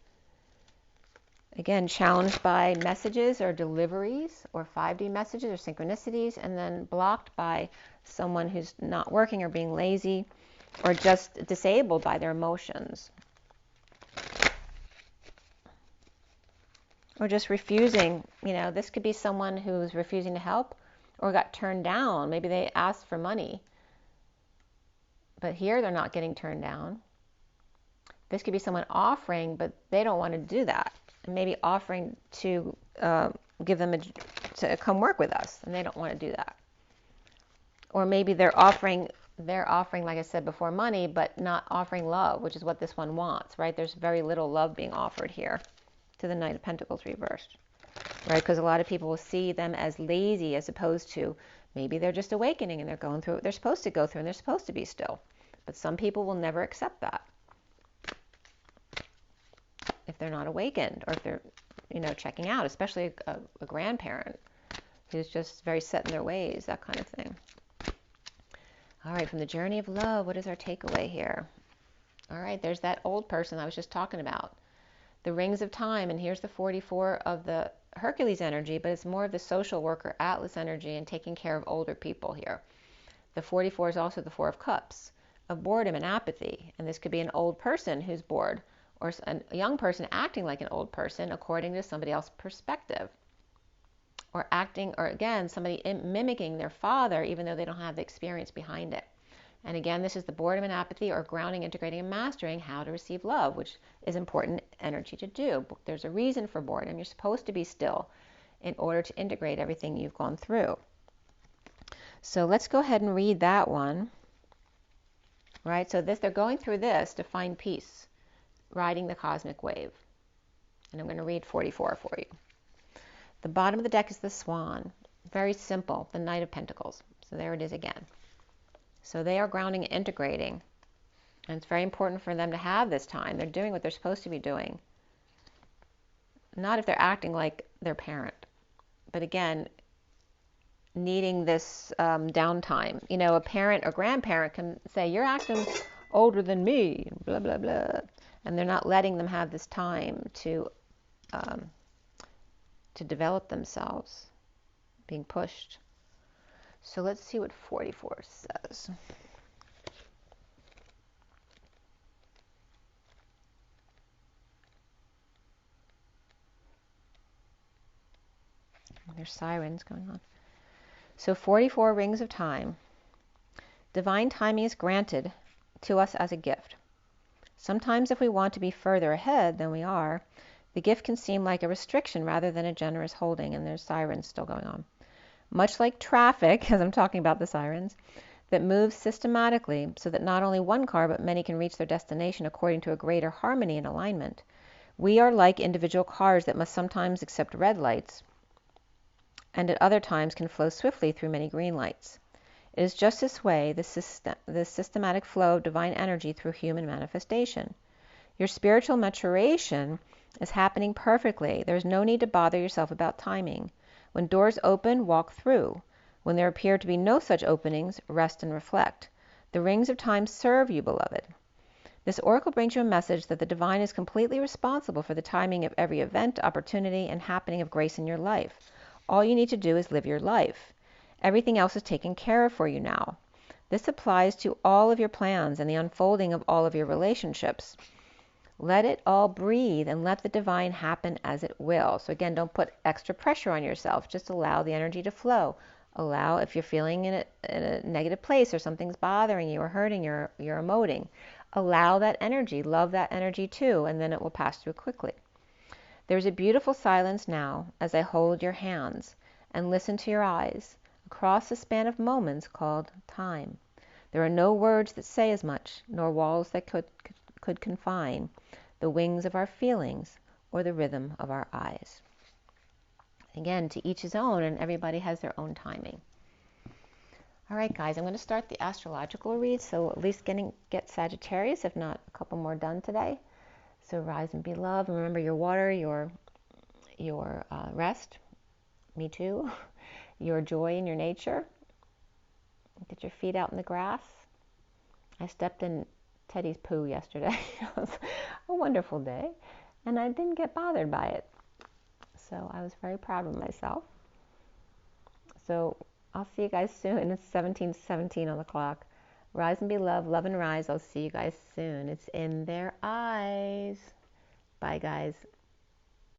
Again, challenged by messages or deliveries or 5D messages or synchronicities, and then blocked by someone who's not working or being lazy or just disabled by their emotions. Or just refusing, this could be someone who's refusing to help or got turned down. Maybe they asked for money, but here they're not getting turned down. This could be someone offering, but they don't want to do that. And maybe offering to give them to come work with us, and they don't want to do that. Or maybe they're offering, like I said before, money, but not offering love, which is what this one wants, right? There's very little love being offered here to the Knight of Pentacles reversed, right? Because a lot of people will see them as lazy as opposed to maybe they're just awakening and they're going through what they're supposed to go through and they're supposed to be still. But some people will never accept that if they're not awakened or if they're, checking out, especially a grandparent who's just very set in their ways, that kind of thing. All right, from the Journey of Love, what is our takeaway here? All right, there's that old person I was just talking about. The Rings of Time, and here's the 44 of the Hercules energy, but it's more of the social worker Atlas energy and taking care of older people here. The 44 is also the 4 of Cups, of boredom and apathy, and this could be an old person who's bored, or a young person acting like an old person according to somebody else's perspective, or acting, or again, somebody mimicking their father even though they don't have the experience behind it. And again, this is the boredom and apathy, or grounding, integrating, and mastering how to receive love, which is important energy to do. There's a reason for boredom. You're supposed to be still in order to integrate everything you've gone through. So let's go ahead and read that one. Right? So they're going through this to find peace, riding the cosmic wave. And I'm going to read 44 for you. The bottom of the deck is the Swan. Very simple, the Knight of Pentacles. So there it is again. So they are grounding and integrating. And it's very important for them to have this time. They're doing what they're supposed to be doing. Not if they're acting like their parent. But again, needing this downtime. A parent or grandparent can say, you're acting older than me, and blah, blah, blah. And they're not letting them have this time to develop themselves, being pushed. So let's see what 44 says. There's sirens going on. So 44 rings of time. Divine timing is granted to us as a gift. Sometimes if we want to be further ahead than we are, the gift can seem like a restriction rather than a generous holding, and there's sirens still going on. Much like traffic, as I'm talking about the sirens, that moves systematically so that not only one car but many can reach their destination according to a greater harmony and alignment, we are like individual cars that must sometimes accept red lights and at other times can flow swiftly through many green lights. It is just this way, the systematic flow of divine energy through human manifestation. Your spiritual maturation is happening perfectly. There is no need to bother yourself about timing. When doors open, walk through. When there appear to be no such openings, rest and reflect. The rings of time serve you, beloved. This oracle brings you a message that the divine is completely responsible for the timing of every event, opportunity, and happening of grace in your life. All you need to do is live your life. Everything else is taken care of for you now. This applies to all of your plans and the unfolding of all of your relationships. Let it all breathe and let the divine happen as it will. So again, don't put extra pressure on yourself. Just allow the energy to flow. Allow, if you're feeling in a negative place or something's bothering you or hurting, you're emoting. Allow that energy. Love that energy too, and then it will pass through quickly. There's a beautiful silence now as I hold your hands and listen to your eyes across the span of moments called time. There are no words that say as much, nor walls that could confine the wings of our feelings or the rhythm of our eyes. Again, to each his own, and everybody has their own timing. All right, guys, I'm going to start the astrological read, so at least get Sagittarius, if not a couple more done today. So rise and be loved. Remember your water, your rest. Me too. Your joy in your nature. Get your feet out in the grass. I stepped in Teddy's poo yesterday. It was a wonderful day, and I didn't get bothered by it. So I was very proud of myself. So I'll see you guys soon. It's 17:17 on the clock. Rise and be loved. Love and rise. I'll see you guys soon. It's in their eyes. Bye, guys.